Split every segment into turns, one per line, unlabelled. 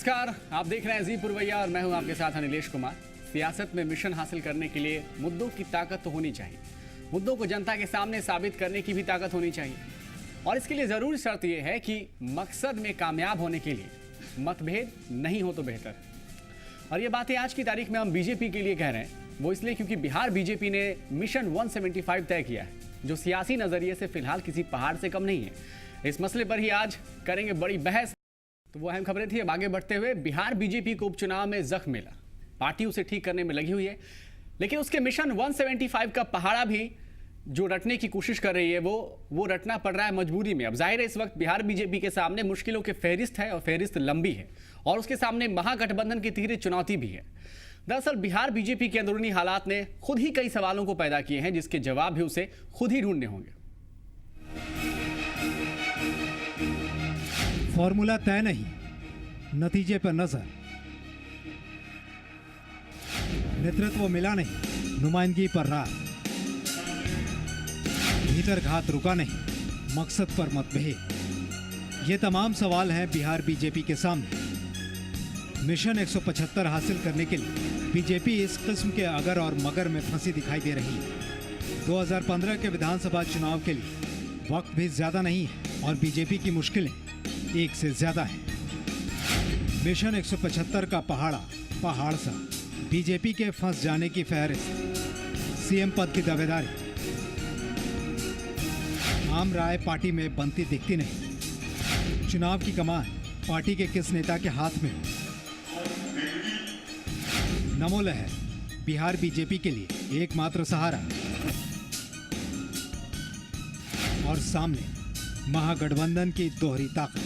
नमस्कार, आप देख रहे हैं जी पुरवैया और मैं हूं आपके साथ नीलेश कुमार। सियासत में मिशन हासिल करने के लिए मुद्दों की ताकत तो होनी चाहिए, मुद्दों को जनता के सामने साबित करने की भी ताकत होनी चाहिए और इसके लिए जरूरी शर्त यह है कि मकसद में कामयाब होने के लिए मतभेद नहीं हो तो बेहतर। और ये बातें आज की तारीख में हम बीजेपी के लिए कह रहे हैं, वो इसलिए क्योंकि बिहार बीजेपी ने मिशन 175 तय किया है, जो सियासी नजरिए से फिलहाल किसी पहाड़ से कम नहीं है। इस मसले पर ही आज करेंगे बड़ी बहस। तो वो अहम खबरें थी। अब आगे बढ़ते हुए, बिहार बीजेपी को उपचुनाव में जख्म मिला, पार्टी उसे ठीक करने में लगी हुई है, लेकिन उसके मिशन 175 का पहाड़ा भी जो रटने की कोशिश कर रही है वो रटना पड़ रहा है मजबूरी में। अब जाहिर है इस वक्त बिहार बीजेपी के सामने मुश्किलों के फहरिस्त है और फहरिस्त लंबी है और उसके सामने महागठबंधन की तिहरी चुनौती भी है। दरअसल बिहार बीजेपी के अंदरूनी हालात ने खुद ही कई सवालों को पैदा किए हैं, जिसके जवाब भी उसे खुद ही ढूंढने होंगे।
फॉर्मूला तय नहीं, नतीजे पर नजर। नेतृत्व मिला नहीं, नुमाइंदगी पर रात। भीतर घात रुका नहीं, मकसद पर मतभेद। ये तमाम सवाल हैं बिहार बीजेपी के सामने। मिशन 175 हासिल करने के लिए बीजेपी इस किस्म के अगर और मगर में फंसी दिखाई दे रही है। 2015 के विधानसभा चुनाव के लिए वक्त भी ज्यादा नहीं है और बीजेपी की मुश्किलें एक से ज्यादा है। मिशन 175 का पहाड़ सा बीजेपी के फंस जाने की फहरिस्त, सीएम पद की दावेदारी, आम राय पार्टी में बनती दिखती नहीं। चुनाव की कमान पार्टी के किस नेता के हाथ में? नमो लहर बिहार बीजेपी के लिए एकमात्र सहारा और सामने महागठबंधन की दोहरी ताकत।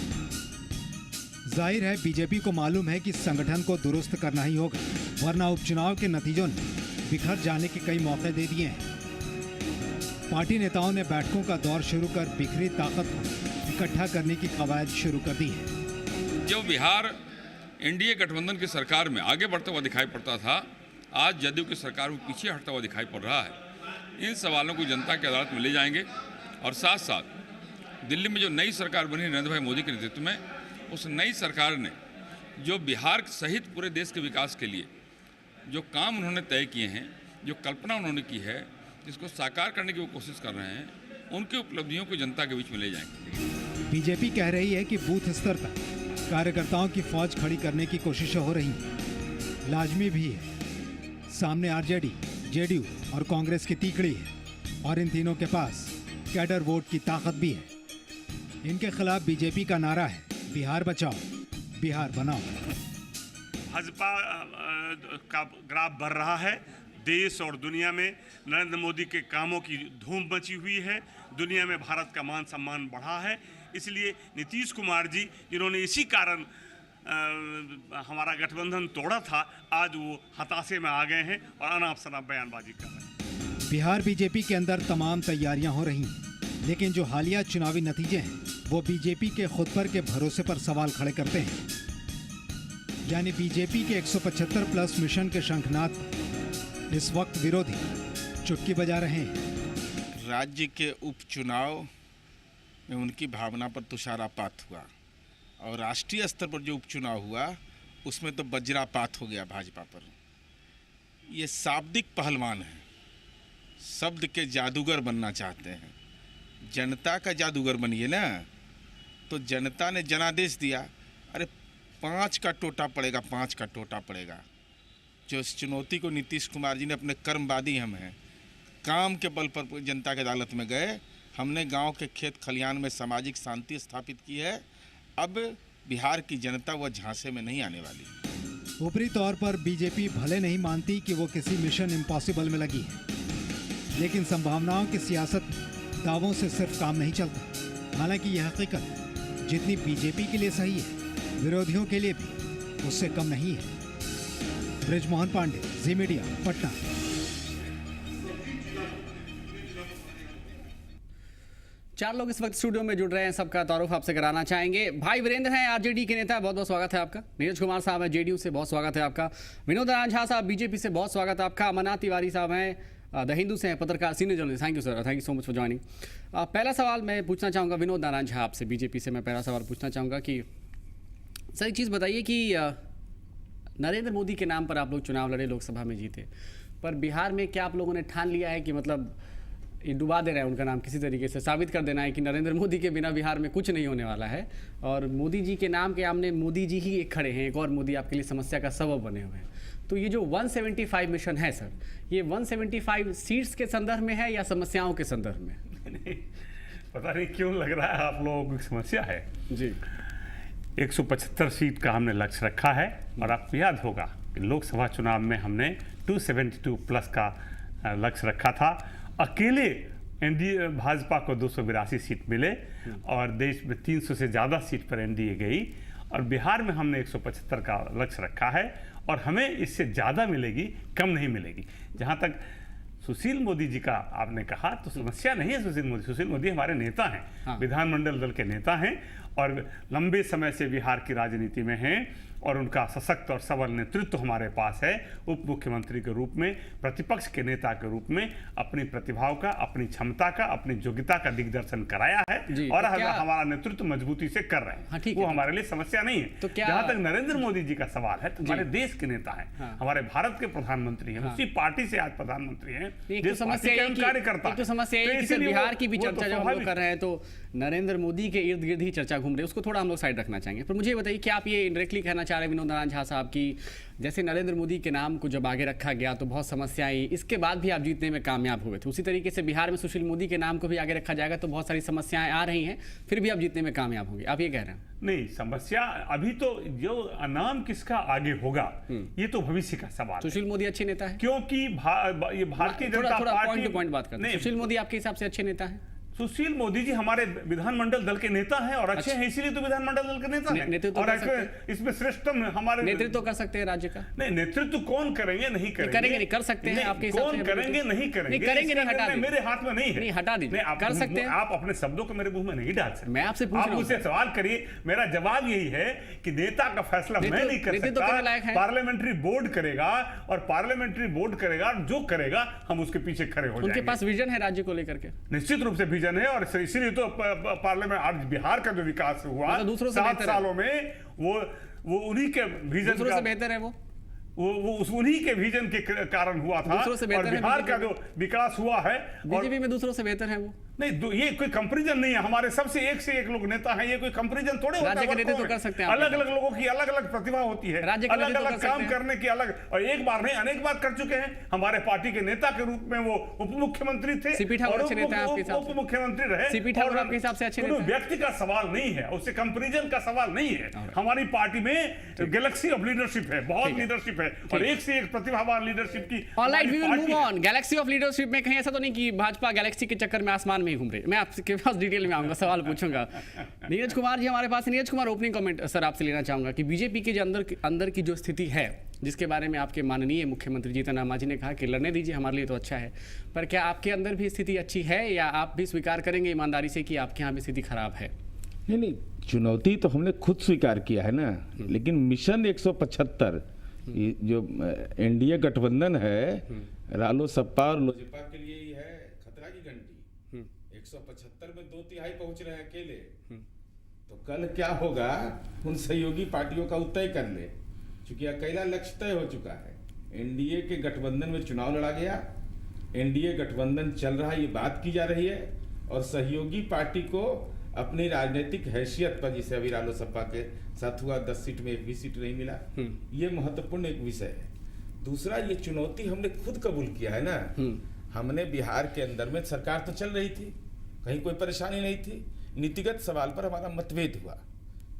जाहिर है बीजेपी को मालूम है कि संगठन को दुरुस्त करना ही होगा, वरना उपचुनाव के नतीजों ने बिखर जाने के कई मौके दे दिए हैं। पार्टी नेताओं ने बैठकों का दौर शुरू कर बिखरी ताकत को इकट्ठा करने की कवायद शुरू कर दी है।
जो बिहार एनडीए गठबंधन की सरकार में आगे बढ़ता हुआ दिखाई पड़ता था, आज जदयू की सरकार को पीछे हटता हुआ दिखाई पड़ रहा है। इन सवालों को जनता की अदालत में ले जाएंगे और साथ साथ दिल्ली में जो नई सरकार बनी नरेंद्र भाई मोदी के नेतृत्व में, उस नई सरकार ने जो बिहार सहित पूरे देश के विकास के लिए जो काम उन्होंने तय किए हैं, जो कल्पना उन्होंने की है, जिसको साकार करने की वो कोशिश कर रहे हैं, उनकी उपलब्धियों को जनता के बीच में ले जाएंगे।
बीजेपी कह रही है कि बूथ स्तर तक कार्यकर्ताओं की फौज खड़ी करने की कोशिशें हो रही हैं। लाजमी भी है, सामने आरजेडी, जेडीयू और कांग्रेस की तीकड़ी है और इन तीनों के पास कैडर वोट की ताकत भी है। इनके खिलाफ बीजेपी का नारा है, बिहार बचाओ, बिहार बनाओ।
भाजपा का ग्राफ बढ़ रहा है। देश और दुनिया में नरेंद्र मोदी के कामों की धूम मची हुई है। दुनिया में भारत का मान सम्मान बढ़ा है। इसलिए नीतीश कुमार जी, जिन्होंने इसी कारण हमारा गठबंधन तोड़ा था, आज वो हताशे में आ गए हैं और अनाप शनाप बयानबाजी कर रहे हैं।
बिहार बीजेपी के अंदर तमाम तैयारियां हो रही हैं, लेकिन जो हालिया चुनावी नतीजे हैं वो बीजेपी के खुद पर के भरोसे पर सवाल खड़े करते हैं। यानी बीजेपी के 175 प्लस मिशन के शंखनाद इस वक्त विरोधी चुटकी बजा रहे हैं।
राज्य के उपचुनाव में उनकी भावना पर तुषारापात हुआ और राष्ट्रीय स्तर पर जो उपचुनाव हुआ उसमें तो वज्रापात हो गया भाजपा पर। ये शाब्दिक पहलवान है, शब्द के जादूगर बनना चाहते हैं। जनता का जादूगर बनिए ना, तो जनता ने जनादेश दिया, अरे 5 का टोटा पड़ेगा, 5 का टोटा पड़ेगा। जो इस चुनौती को नीतीश कुमार जी ने अपने कर्मवादी हम हैं, काम के बल पर जनता की अदालत में गए। हमने गांव के खेत खलियान में सामाजिक शांति स्थापित की है। अब बिहार की जनता वह झांसे में नहीं आने वाली।
ऊपरी तौर पर बीजेपी भले नहीं मानती कि वो किसी मिशन इम्पॉसिबल में लगी है, लेकिन संभावनाओं की सियासत दावों से सिर्फ काम नहीं चलता। हालांकि यह हकीकत जितनी बीजेपी के लिए सही है, विरोधियों के लिए भी उससे कम नहीं है। ब्रिजमोहन पांडे, जी मीडिया, पटना।
चार लोग इस वक्त स्टूडियो में जुड़ रहे हैं, सबका तारुफ आपसे कराना चाहेंगे। भाई वीरेंद्र हैं आरजेडी के नेता, बहुत बहुत स्वागत है आपका। नीरज कुमार साहब हैं जेडीयू से, बहुत स्वागत है आपका। विनोद नारायण झा साहब बीजेपी से, बहुत स्वागत है आपका। अमरनाथ तिवारी साहब हैं द हिंदू से हैं, पत्रकार, senior journalist. Thank you sir, thank you so much for joining. पहला सवाल मैं पूछना चाहूँगा विनोद नारायण झा आपसे, बीजेपी से मैं पहला सवाल पूछना चाहूँगा कि सर एक चीज़ बताइए कि नरेंद्र मोदी के नाम पर आप लोग चुनाव लड़े, लोकसभा में जीते, पर बिहार में क्या आप लोगों ने ठान लिया है कि मतलब ये डुबा दे रहे हैं उनका नाम, किसी तरीके से साबित कर देना है कि नरेंद्र मोदी के बिना बिहार में कुछ नहीं होने वाला है, और मोदी जी के नाम के सामने मोदी जी ही एक खड़े हैं, एक और मोदी आपके लिए समस्या का सबब बने हुए हैं। तो ये जो 175 मिशन है सर, ये 175 सीट्स के संदर्भ में है या समस्याओं के संदर्भ में?
पता नहीं क्यों लग रहा है आप लोगों की समस्या है
जी।
175 सीट का हमने लक्ष्य रखा है, और आपको याद होगा कि लोकसभा चुनाव में हमने 272 प्लस का लक्ष्य रखा था। अकेले एनडीए भाजपा को 282 सीट मिले, और देश में 300 से ज़्यादा सीट पर एनडीए गई, और बिहार में हमने 175 का लक्ष्य रखा है, और हमें इससे ज़्यादा मिलेगी, कम नहीं मिलेगी। जहाँ तक सुशील मोदी जी का आपने कहा, तो समस्या नहीं है सुशील मोदी हमारे नेता हैं।
हाँ।
विधानमंडल दल के नेता हैं, और लंबे समय से बिहार की राजनीति में हैं, और उनका सशक्त और सबल नेतृत्व हमारे पास है। उप मुख्यमंत्री के रूप में, प्रतिपक्ष के नेता के रूप में अपनी प्रतिभाओं का, अपनी क्षमता का, अपनी योग्यता का दिग्दर्शन कराया है,
जी,
और
तो क्या
हमारा नेतृत्व मजबूती से कर रहे हैं।
हाँ, ठीक
वो
है।
हमारे लिए समस्या नहीं है।
तो क्या-
जहां तक नरेंद्र मोदी जी का सवाल है, तो हमारे देश के नेता हैं,
हाँ।
हमारे भारत के प्रधानमंत्री हैं,
हाँ।
उसी पार्टी से आज प्रधानमंत्री हैं,
एक तो
जिस
समस्या
पार्टी के
है
हम
कि
कार्यकर्ता
एक तो
हैं।
समस्या है
तो
कि सर
इसीलिए
बिहार की भी
वो तो
चर्चा जब हम लोग
स्वाभाविक
कर रहे हैं तो नरेंद्र मोदी के इर्द गिर्द ही चर्चा घूम रही है, उसको थोड़ा हम लोग साइड रखना चाहेंगे। पर मुझे ये बताइए कि आप ये इंडायरेक्टली कहना चाह रहे हैं विनोद नारायण झा साहब की, जैसे नरेंद्र मोदी के नाम को जब आगे रखा गया तो बहुत समस्याएं आई, इसके बाद भी आप जीतने में कामयाब हुए थे, उसी तरीके से बिहार में सुशील मोदी के नाम को भी आगे रखा जाएगा तो बहुत सारी समस्याएं आ रही हैं, फिर भी आप जीतने में कामयाब होंगे, आप ये कह रहे हैं?
नहीं, समस्या अभी तो जो नाम किसका आगे होगा, ये तो भविष्य का सवाल है।
सुशील मोदी अच्छे नेता है?
क्योंकि ये भारतीय
थोड़ा
जनता
थोड़ा
पार्टी
पॉइंट टू पॉइंट बात करते हैं।
नहीं,
सुशील मोदी आपके हिसाब से अच्छे नेता है?
सुशील मोदी जी हमारे विधानमंडल दल के नेता हैं, और अच्छे हैं, इसीलिए तो विधानमंडल दल के नेता हैं।
नेतृत्व
और
कर सकते
इसमें श्रेष्ठतम हमारे
नेतृत्व कर सकते हैं राज्य का?
नहीं, नेतृत्व कौन करेंगे, नहीं करेंगे,
करेंगे नहीं, कर सकते हैं
नहीं,
आपके हिसाब से?
कौन करेंगे, नहीं करेंगे,
नहीं करेंगे, नहीं, हटा दीजिए।
मेरे हाथ में नहीं है।
नहीं, हटा दीजिए,
नहीं,
कर सकते हैं।
आप अपने शब्दों को मेरे मुंह में नहीं डाल सकते।
मैं आपसे पूछ
आप
रहा हूं
मुझसे सवाल करिए, मेरा जवाब यही है कि नेता का फैसला मैं नहीं कर
नेतृत्व करने लायक
सकता,
है।
पार्लियामेंट्री बोर्ड करेगा, और पार्लियामेंट्री बोर्ड करेगा, जो करेगा हम उसके पीछे खड़े हो
उनके
जाएंगे।
पास विजन है राज्य को लेकर के?
निश्चित रूप से विजन है, और इसीलिए तो पार्लियामेंट आज बिहार का जो विकास हुआ
मतलब दूसरों से
7
बेहतर है।
सालों में, वो उन्हीं के विजन
दूसरों
का,
से बेहतर है वो
उन्हीं के विजन के कारण हुआ था।
दूसरों से बेहतर
और
है
बिहार
बीजेपी
का जो विकास हुआ है, और
बीजेपी में दूसरों से बेहतर है वो?
नहीं, ये कोई कंपैरिजन नहीं है। हमारे सबसे एक से एक लोग नेता हैं, ये कोई कंपैरिजन थोड़े होता है।
राज्य के नेतृत्व कर सकते हैं आप।
अलग अलग लोगों की अलग अलग प्रतिभा होती है,
राज्य के
अलग
नेतृत्व
अलग
कर
काम
सकते हैं।
करने की अलग, और एक बार नहीं अनेक बार कर चुके हैं। हमारे पार्टी के नेता के रूप में वो उप मुख्यमंत्री थे,
सीपी ठाकुर
और
अच्छे नेता हैं आपके हिसाब से?
उप मुख्यमंत्री रहे।
सीपी ठाकुर
और
आपके हिसाब से अच्छे
कोई
नेता हैं?
व्यक्ति का सवाल नहीं है, उससे कंपैरिजन का सवाल नहीं है। हमारी पार्टी में गैलेक्सी ऑफ लीडरशिप है, बहुत लीडरशिप है, और एक से एक प्रतिभावान लीडरशिप की
ऑलराइट, वी विल
हमारी
मूव
पार्टी है।
ऑन। गैलेक्सी ऑफ लीडरशिप में कहीं ऐसा तो नहीं कि भाजपा गैलेक्सी के चक्कर में आसमान में ही घूम रही है? मैं आपके पास डिटेल में आऊंगा, सवाल पूछूंगा। नीरज कुमार जी हमारे पास। Neeraj Kumar, opening comment sir आपसे लेना चाहूंगा कि बीजेपी के जो अंदर की जो स्थिति है, जिसके बारे में आपके माननीय मुख्यमंत्री जीतन राम मांझी ने कहा कि लड़ने दीजिए, हमारे लिए तो अच्छा है, पर क्या आपके अंदर भी स्थिति अच्छी है, या आप भी स्वीकार करेंगे ईमानदारी से कि आपके यहाँ भी स्थिति खराब है?
नहीं, चुनौती तो हमने खुद स्वीकार किया है ना, लेकिन मिशन 175 ये जो एनडीए गठबंधन है, रालोसपा और लोजपा के लिए ही है खतरा की घंटी। 175 में 2/3 पहुंच रहे हैं अकेले, तो कल क्या होगा उन सहयोगी पार्टियों का तय कर ले, क्योंकि अकेला लक्ष्य तय हो चुका है। एनडीए के गठबंधन में चुनाव लड़ा गया, एनडीए गठबंधन चल रहा है, ये बात की जा रही है, और सहयोगी पार्टी को अपनी राजनीतिक हैसियत पर, जिसे अभी रालोसपा के साथ हुआ 10 सीट में 1 भी सीट नहीं मिला, ये महत्वपूर्ण एक विषय है। दूसरा, ये चुनौती हमने खुद कबूल किया है ना। हमने बिहार के अंदर में सरकार तो चल रही थी, कहीं कोई परेशानी नहीं थी, नीतिगत सवाल पर हमारा मतभेद हुआ,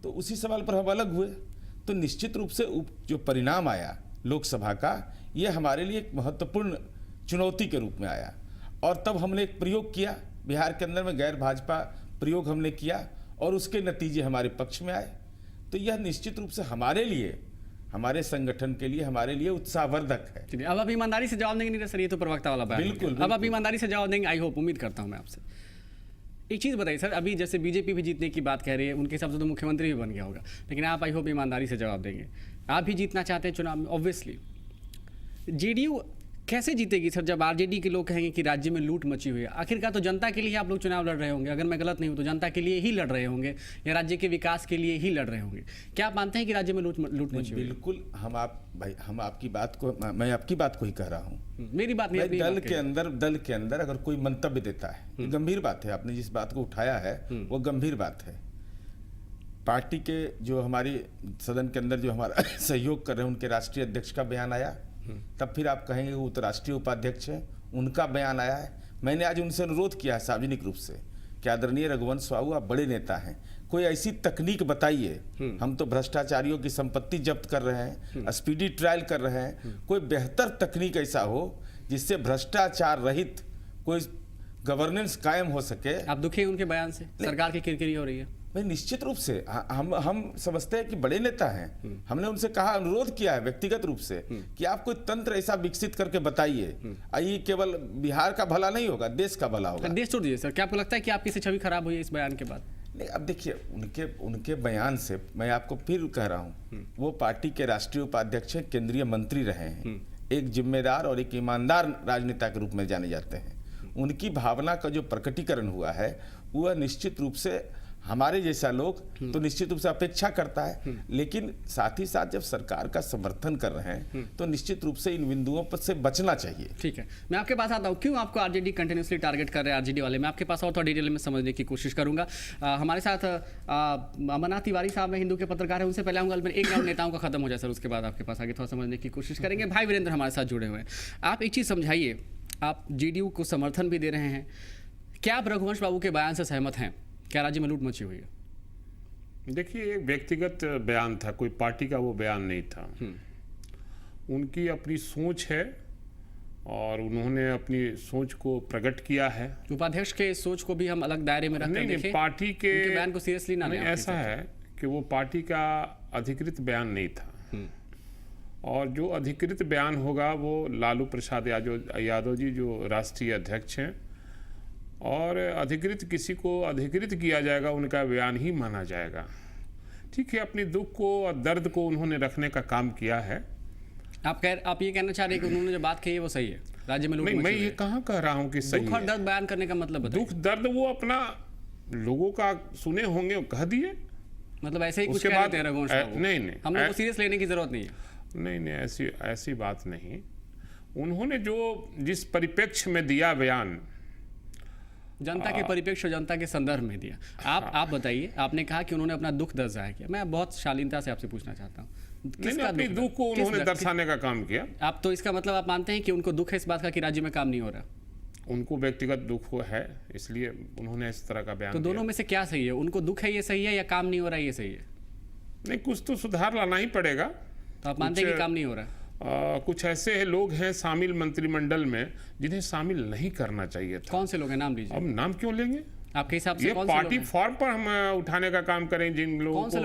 तो उसी सवाल पर हम अलग हुए, तो निश्चित रूप से जो परिणाम आया लोकसभा का, ये हमारे लिए एक महत्वपूर्ण चुनौती के रूप में आया। और तब हमने एक प्रयोग किया बिहार के अंदर में, गैर भाजपा प्रयोग हमने किया, और उसके नतीजे हमारे पक्ष में आए। तो यह निश्चित रूप से हमारे लिए, हमारे संगठन के लिए, हमारे लिए उत्साहवर्धक है।
चलिए, अब आप ईमानदारी से जवाब देंगे? नहीं सर, ये तो प्रवक्ता वाला बात है।
बिल्कुल,
अब आप ईमानदारी से जवाब देंगे, आई होप, उम्मीद करता हूँ मैं आपसे। एक चीज़ बताइए सर, अभी जैसे बीजेपी भी जीतने की बात कह रही है, उनके हिसाब से तो मुख्यमंत्री भी बन गया होगा, लेकिन आप आई होप ईमानदारी से जवाब देंगे। आप भी जीतना चाहते हैं चुनाव में, ऑब्वियसली। जेडीयू कैसे जीतेगी सर जब आरजेडी के लोग कहेंगे कि राज्य में लूट मची हुई है? आखिरकार तो जनता के लिए आप लोग चुनाव लड़ रहे होंगे, अगर मैं गलत नहीं हूँ तो जनता के लिए ही लड़ रहे होंगे या राज्य के विकास के लिए ही लड़ रहे होंगे। क्या आप मानते हैं कि राज्य में लूट मची हुई है?
बिल्कुल। हम आपकी बात को, मैं आपकी बात को ही कह रहा हूँ।
मेरी बात नहीं, अपनी
दल
बात
के अंदर अगर कोई मंतव्य देता है, ये गंभीर बात है। आपने जिस बात को उठाया है वो गंभीर बात है। पार्टी के जो हमारी सदन के अंदर जो हमारा सहयोग कर रहे हैं उनके राष्ट्रीय अध्यक्ष का बयान आया, तब फिर आप कहेंगे वो तो राष्ट्रीय उपाध्यक्ष है, उनका बयान आया है। मैंने आज उनसे अनुरोध किया है सार्वजनिक रूप से कि आदरणीय रघुवंश बाबू, आप बड़े नेता हैं, कोई ऐसी तकनीक बताइए। हम तो भ्रष्टाचारियों की संपत्ति जब्त कर रहे हैं, स्पीडी ट्रायल कर रहे हैं, कोई बेहतर तकनीक ऐसा हो जिससे भ्रष्टाचार रहित कोई गवर्नेंस कायम हो सके।
आप दुखी हैं उनके बयान से? सरकार की किरकिरी हो रही है?
भाई निश्चित रूप से हम समझते हैं कि बड़े नेता हैं। हमने उनसे कहा, अनुरोध किया है व्यक्तिगत रूप से कि आप कोई तंत्र ऐसा विकसित करके बताइए। ये केवल बिहार का भला नहीं होगा, देश का भला होगा।
देश छोड़ दीजिए सर, क्या आपको लगता है कि आपकी से छवि खराब हुई है इस बयान के बाद?
नहीं, अब देखिए उनके बयान से मैं आपको फिर कह रहा हूँ, वो पार्टी के राष्ट्रीय उपाध्यक्ष हैं, केंद्रीय मंत्री रहे हैं, एक जिम्मेदार और एक ईमानदार राजनेता के रूप में जाने जाते हैं। उनकी भावना का जो प्रकटीकरण हुआ है वह निश्चित रूप से हमारे जैसा लोग तो निश्चित रूप से अपेक्षा करता है, लेकिन साथ ही साथ जब सरकार का समर्थन कर रहे हैं तो निश्चित रूप से इन बिंदुओं पर से बचना चाहिए।
ठीक है, मैं आपके पास आता हूँ। क्यों आपको आरजेडी कंटिन्यूसली टारगेट कर रहे हैं आरजेडी वाले? मैं आपके पास और थोड़ा डिटेल में समझने की कोशिश करूंगा। हमारे साथ अमरनाथ तिवारी साहब हैं, हिंदू के पत्रकार हैं, उनसे पहले आऊँगा एक राउंड नेताओं का खत्म हो जाए सर, उसके बाद आपके पास आगे थोड़ा समझने की कोशिश करेंगे। भाई वीरेंद्र हमारे साथ जुड़े हुए हैं। आप एक चीज़ समझाइए, आप जेडीयू को समर्थन भी दे रहे हैं, क्या आप रघुवंश बाबू के बयान से सहमत हैं? क्या राज्य में लूट मची हुई है?
देखिए, एक व्यक्तिगत बयान था, कोई पार्टी का वो बयान नहीं था। उनकी अपनी सोच है और उन्होंने अपनी सोच को प्रकट किया है।
उपाध्यक्ष के सोच को भी हम अलग दायरे में रखकर देखें,
पार्टी के
बयान को सीरियसली ना लें।
ऐसा है कि वो पार्टी का अधिकृत बयान नहीं था, और जो अधिकृत बयान होगा वो लालू प्रसाद यादव जी जो राष्ट्रीय अध्यक्ष हैं, और अधिकृत किसी को अधिकृत किया जाएगा उनका बयान ही माना जाएगा। ठीक है, अपनी दुख को और दर्द को उन्होंने रखने का काम किया है।
आप ये कहना चाह रहे हैं कि उन्होंने जो बात कही है वो सही है, राज्य में लूट
नहीं, मैं ये कहाँ कह रहा हूँ कि सही
दुख और दर्द बयान करने का मतलब बताइए।
दुख दर्द वो अपना लोगों का सुने होंगे, कह दिए,
मतलब ऐसे ही कुछ
उसके
कह
बाद
रहे थे रघुवंश बाबू?
नहीं,
हम लोग को सीरियस लेने की जरूरत नहीं है।
नहीं, ऐसी बात नहीं। उन्होंने जो जिस परिप्रेक्ष्य में दिया बयान,
जनता के परिप्रेक्ष्य और जनता के संदर्भ में दिया। आप बताइए, आपने कहा कि उन्होंने अपना दुख दर्ज जाहिर किया। मैं बहुत शालीनता से आपसे पूछना चाहता हूँ,
अपनी दुख को उन्होंने दर्शाने का काम किया।
आप तो इसका मतलब आप मानते हैं कि उनको दुख है इस बात का कि राज्य में काम नहीं हो रहा?
उनको व्यक्तिगत दुख है, इसलिए उन्होंने इस तरह का बयान
तो दोनों में से क्या सही है? उनको दुख है ये सही है, या काम नहीं हो रहा है ये सही है?
नहीं, कुछ तो सुधार लाना ही पड़ेगा।
तो आप मानते हैं कि काम नहीं हो रहा?
कुछ ऐसे लोग हैं शामिल मंत्रिमंडल में जिन्हें शामिल नहीं करना चाहिए था।
कौन से लोग हैं, नाम लीजिए।
अब नाम क्यों लेंगे?
आपके हिसाब से
ये पार्टी फॉर्म पर हम उठाने का काम करें जिन लोगों
कौन से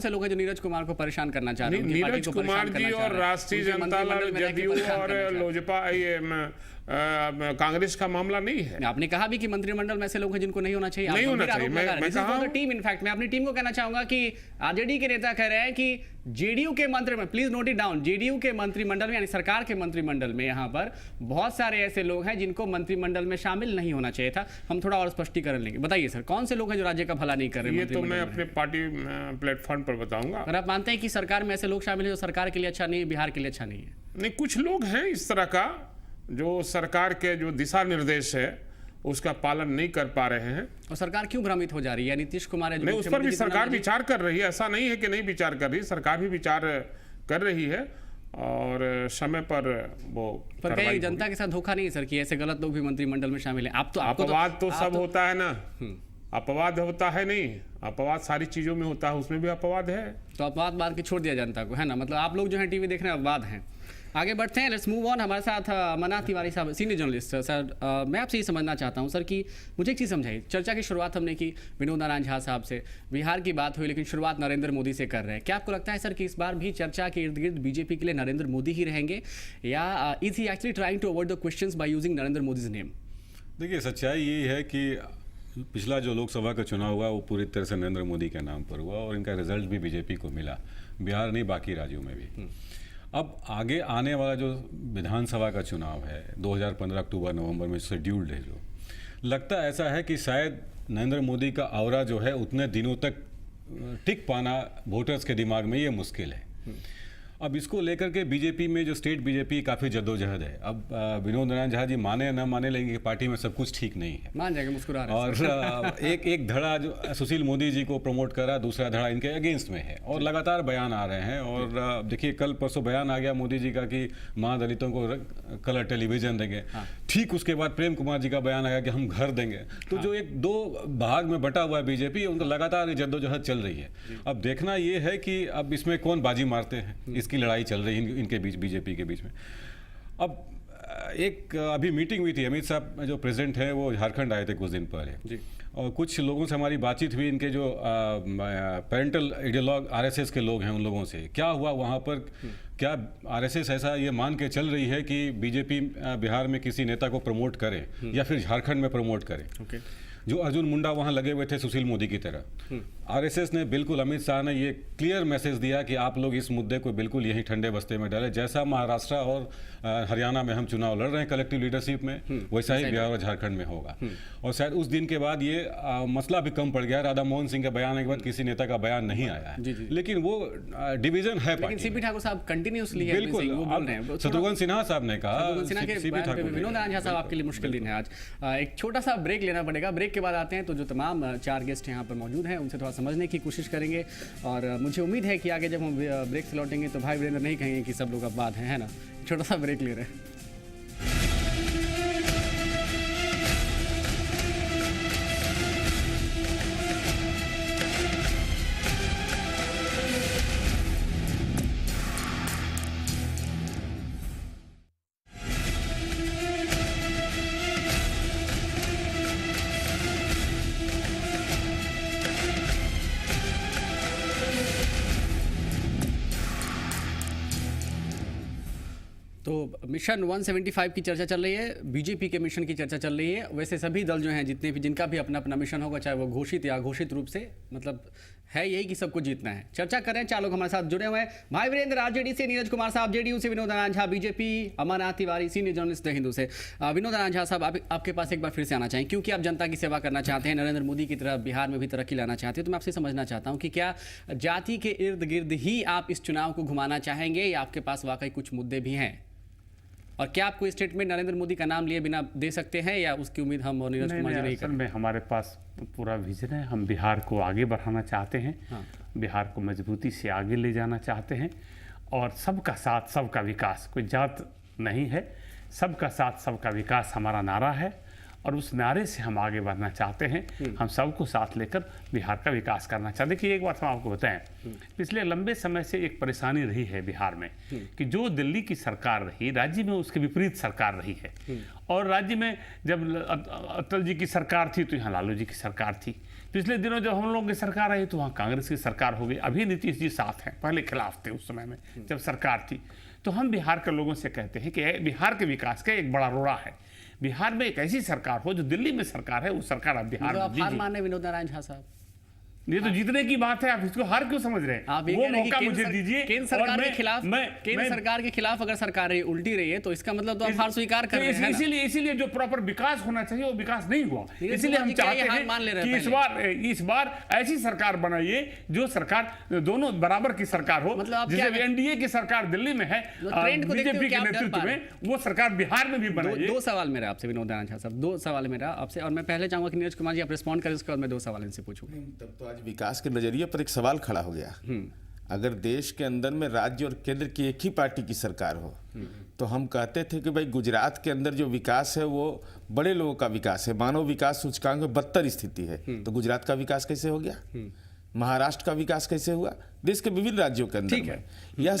लोग हैं जो नीरज कुमार को परेशान करना चाह रहे हैं?
नीरज कुमार जी और राष्ट्रीय जनता दल, जदयू और लोजपा, कांग्रेस का मामला नहीं है।
आपने कहा भी कि मंत्रिमंडल में ऐसे लोग हैं जिनको नहीं होना चाहिए।
नहीं होना चाहिए। मैं
टीम, इनफैक्ट मैं अपनी टीम को कहना चाहूंगा कि आरजेडी के नेता कह रहे हैं कि जेडीयू के मंत्री में, please note it down, JDU के मंत्रिमंडल में यानी सरकार के मंत्रिमंडल में यहाँ पर बहुत सारे ऐसे लोग हैं जिनको मंत्रिमंडल में शामिल नहीं होना चाहिए था। हम थोड़ा और स्पष्टीकरण लेंगे। बताइए सर, कौन से लोग हैं जो राज्य का भला नहीं कर रहे?
ये तो मैं अपने पार्टी प्लेटफॉर्म पर बताऊंगा।
अगर आप मानते हैं कि सरकार में ऐसे लोग शामिल हैं जो सरकार के लिए अच्छा नहीं है, बिहार के लिए अच्छा नहीं है?
नहीं, कुछ लोग हैं इस तरह का जो सरकार के जो दिशा निर्देश है उसका पालन नहीं कर पा रहे हैं।
और सरकार क्यों भ्रमित हो जा रही है? नीतीश कुमार
नहीं, उस पर भी सरकार विचार कर रही है, ऐसा नहीं है कि नहीं विचार कर रही, सरकार भी विचार कर रही है और समय पर वो।
पर कहीं जनता के साथ धोखा नहीं है सर कि ऐसे गलत लोग भी मंत्रिमंडल में शामिल हैं?
अपवाद तो सब होता है ना, अपवाद होता है नहीं, अपवाद सारी चीजों में होता है, उसमें भी अपवाद है।
तो अपवाद मार के छोड़ दिया जनता को, है ना? मतलब आप लोग जो है टीवी देख रहे हैं अपवाद हैं। आगे बढ़ते हैं, लेट्स मूव ऑन। हमारे साथ अमरनाथ तिवारी साहब, सीनियर जर्नलिस्ट। सर मैं आपसे ये समझना चाहता हूँ सर कि मुझे एक चीज़ समझाइए। चर्चा की शुरुआत हमने की विनोद नारायण झा साहब से, बिहार की बात हुई, लेकिन शुरुआत नरेंद्र मोदी से कर रहे हैं। क्या आपको लगता है सर कि इस बार भी चर्चा के इर्द गिर्द बीजेपी के लिए नरेंद्र मोदी ही रहेंगे, या is he actually trying to avoid the questions by using Narendra Modi's name?
देखिए, सच्चाई यही है कि पिछला जो लोकसभा का चुनाव हुआ वो पूरी तरह से नरेंद्र मोदी के नाम पर हुआ और इनका रिजल्ट भी बीजेपी को मिला, बिहार नहीं बाकी राज्यों में भी। अब आगे आने वाला जो विधानसभा का चुनाव है 2015 अक्टूबर नवंबर में शेड्यूल्ड है, जो लगता ऐसा है कि शायद नरेंद्र मोदी का ऑरा जो है उतने दिनों तक टिक पाना वोटर्स के दिमाग में ये मुश्किल है। अब इसको लेकर के बीजेपी में जो स्टेट बीजेपी काफ़ी जद्दोजहद है। अब विनोद नारायण झा जी माने न माने, लेकिन कि पार्टी में सब कुछ ठीक नहीं है,
मान जाएंगे, मुस्कुरा रहे हैं।
और एक धड़ा जो सुशील मोदी जी को प्रमोट करा, दूसरा धड़ा इनके अगेंस्ट में है, और लगातार बयान आ रहे हैं। और देखिए कल परसों बयान आ गया मोदी जी का कि माँ दलितों को कलर टेलीविजन देंगे। ठीक उसके बाद प्रेम कुमार जी का बयान आया कि हम घर देंगे। तो जो एक दो भाग में बटा हुआ है बीजेपी, उनका लगातार जद्दोजहद चल रही है। अब देखना ये है कि अब इसमें कौन बाजी मारते हैं, इसकी लड़ाई चल रही है इनके बीच, बीजेपी के बीच में। अब एक अभी मीटिंग हुई थी, अमित शाह जो प्रेसिडेंट हैं वो झारखंड आए थे कुछ दिन पहले, और कुछ लोगों से हमारी बातचीत हुई, इनके जो पेरेंटल आइडियोलॉग आरएसएस के लोग हैं, उन लोगों से क्या हुआ वहाँ पर। क्या आरएसएस ऐसा ये मान के चल रही है कि बीजेपी बिहार में किसी नेता को प्रमोट करे या फिर झारखंड में प्रमोट करे। जो अर्जुन मुंडा वहाँ लगे हुए थे सुशील मोदी की तरह, आरएसएस ने बिल्कुल, अमित शाह ने ये क्लियर मैसेज दिया कि आप लोग इस मुद्दे को बिल्कुल यहीं ठंडे बस्ते में डालें। जैसा महाराष्ट्र और हरियाणा में हम चुनाव लड़ रहे हैं कलेक्टिव लीडरशिप में, वैसा ही बिहार और झारखंड में होगा। और शायद उस दिन के बाद ये मसला भी कम पड़ गया। राधा मोहन सिंह के बयान के बाद किसी नेता का बयान नहीं आया है, लेकिन वो डिवीजन है।
लेकिन सीपी ठाकुर साहब कंटिन्यूअसली
बिल्कुल शत्रुघ्न सिन्हा साहब ने कहा,
विनोद नारायण झा साहब आपके लिए मुश्किल दिन है आज। एक छोटा सा ब्रेक लेना पड़ेगा। ब्रेक के बाद आते हैं तो जो तमाम 4 गेस्ट यहाँ पर मौजूद हैं उनसे थोड़ा समझने की कोशिश करेंगे। और मुझे उम्मीद है कि आगे जब हम ब्रेक से लौटेंगे तो भाई वीरेंद्र नहीं कहेंगे कि सब लोग अब बात है ना। छोटा सा ब्रेक ले रहे हैं। तो मिशन 175 की चर्चा चल रही है, बीजेपी के मिशन की चर्चा चल रही है। वैसे सभी दल जो हैं, जितने भी, जिनका भी अपना अपना मिशन होगा, चाहे वो घोषित या अघोषित रूप से, मतलब है यही कि सबको जीतना है। चर्चा करें, 4 लोग हमारे साथ जुड़े हुए हैं। भाई वीरेंद्र आरजेडी से, नीरज कुमार साहब जेडीयू से, Vinod Narayan Jha BJP, Amarnath Tiwari senior journalist the Hindu से। विनोद नारायण झा साहब, आपके पास एक बार फिर से आना चाहें, क्योंकि आप जनता की सेवा करना चाहते हैं, नरेंद्र मोदी की तरह बिहार में भी तरक्की लाना चाहते हैं। तो मैं आपसे समझना चाहता हूँ कि क्या जाति के इर्द गिर्द ही आप इस चुनाव को घुमाना चाहेंगे, या आपके पास वाकई कुछ मुद्दे भी हैं? और क्या आपको स्टेटमेंट नरेंद्र मोदी का नाम लिए बिना दे सकते हैं, या उसकी उम्मीद हम और नीरज कुमार जी नहीं
असल में हमारे पास पूरा विजन है। हम बिहार को आगे बढ़ाना चाहते हैं। बिहार को मजबूती से आगे ले जाना चाहते हैं, और सबका साथ सबका विकास, कोई जात नहीं है, सबका साथ सबका विकास हमारा नारा है, और उस नारे से हम आगे बढ़ना चाहते हैं। हम सबको साथ लेकर बिहार का विकास करना चाहते हैं। कि एक बात हम आपको बताएं, पिछले लंबे समय से एक परेशानी रही है बिहार में कि जो दिल्ली की सरकार रही, राज्य में उसके विपरीत सरकार रही है। और राज्य में जब अटल जी की सरकार थी तो यहाँ लालू जी की सरकार थी। पिछले दिनों जब हम लोगों की सरकार आई तो वहाँ कांग्रेस की सरकार हो गई। अभी नीतीश जी साथ हैं, पहले खिलाफ थे उस समय में जब सरकार थी। तो हम बिहार के लोगों से कहते हैं कि बिहार के विकास का एक बड़ा रोड़ा है। बिहार में एक ऐसी सरकार हो, जो दिल्ली में सरकार है, वो सरकार अब बिहार में
हार माने विनोद नारायण झा साहब।
ये तो जीतने की बात है, आप इसको हार क्यों समझ रहे हैं?
आप
वो मौका मुझे दीजिए।
केंद्र सरकार के खिलाफ, केंद्र सरकार के खिलाफ अगर सरकार उल्टी रही है तो इसका मतलब तो आप हार स्वीकार कर रहे हैं।
इसीलिए जो प्रॉपर विकास होना चाहिए वो विकास नहीं हुआ। इसीलिए हम चाहते हैं कि इस बार ऐसी सरकार बनाइए जो सरकार दोनों बराबर की सरकार हो। जैसे एनडीए की सरकार दिल्ली में है, बीजेपी के नेतृत्व में, वो सरकार बिहार में भी बनाइए।
2 सवाल मेरा आपसे विनोद नारायण झा साहब, 2 सवाल मेरा आपसे, और मैं पहले चाहूंगा कि नीरज कुमार जी आप रिस्पॉन्ड करें, उसके बाद मैं 2 सवाल इनसे पूछूंगा।
आज विकास के नजरिए पर एक सवाल खड़ा हो गया। अगर देश के अंदर में राज्य और केंद्र की एक ही पार्टी की सरकार हो, तो हम कहते थे कि भाई गुजरात के अंदर जो विकास है वो बड़े लोगों का विकास है, मानव विकास सूचकांक में 72 स्थिति है, तो गुजरात का विकास कैसे हो गया? महाराष्ट्र का विकास कैसे हुआ? देश के विभिन्न राज्यों के अंदर में यह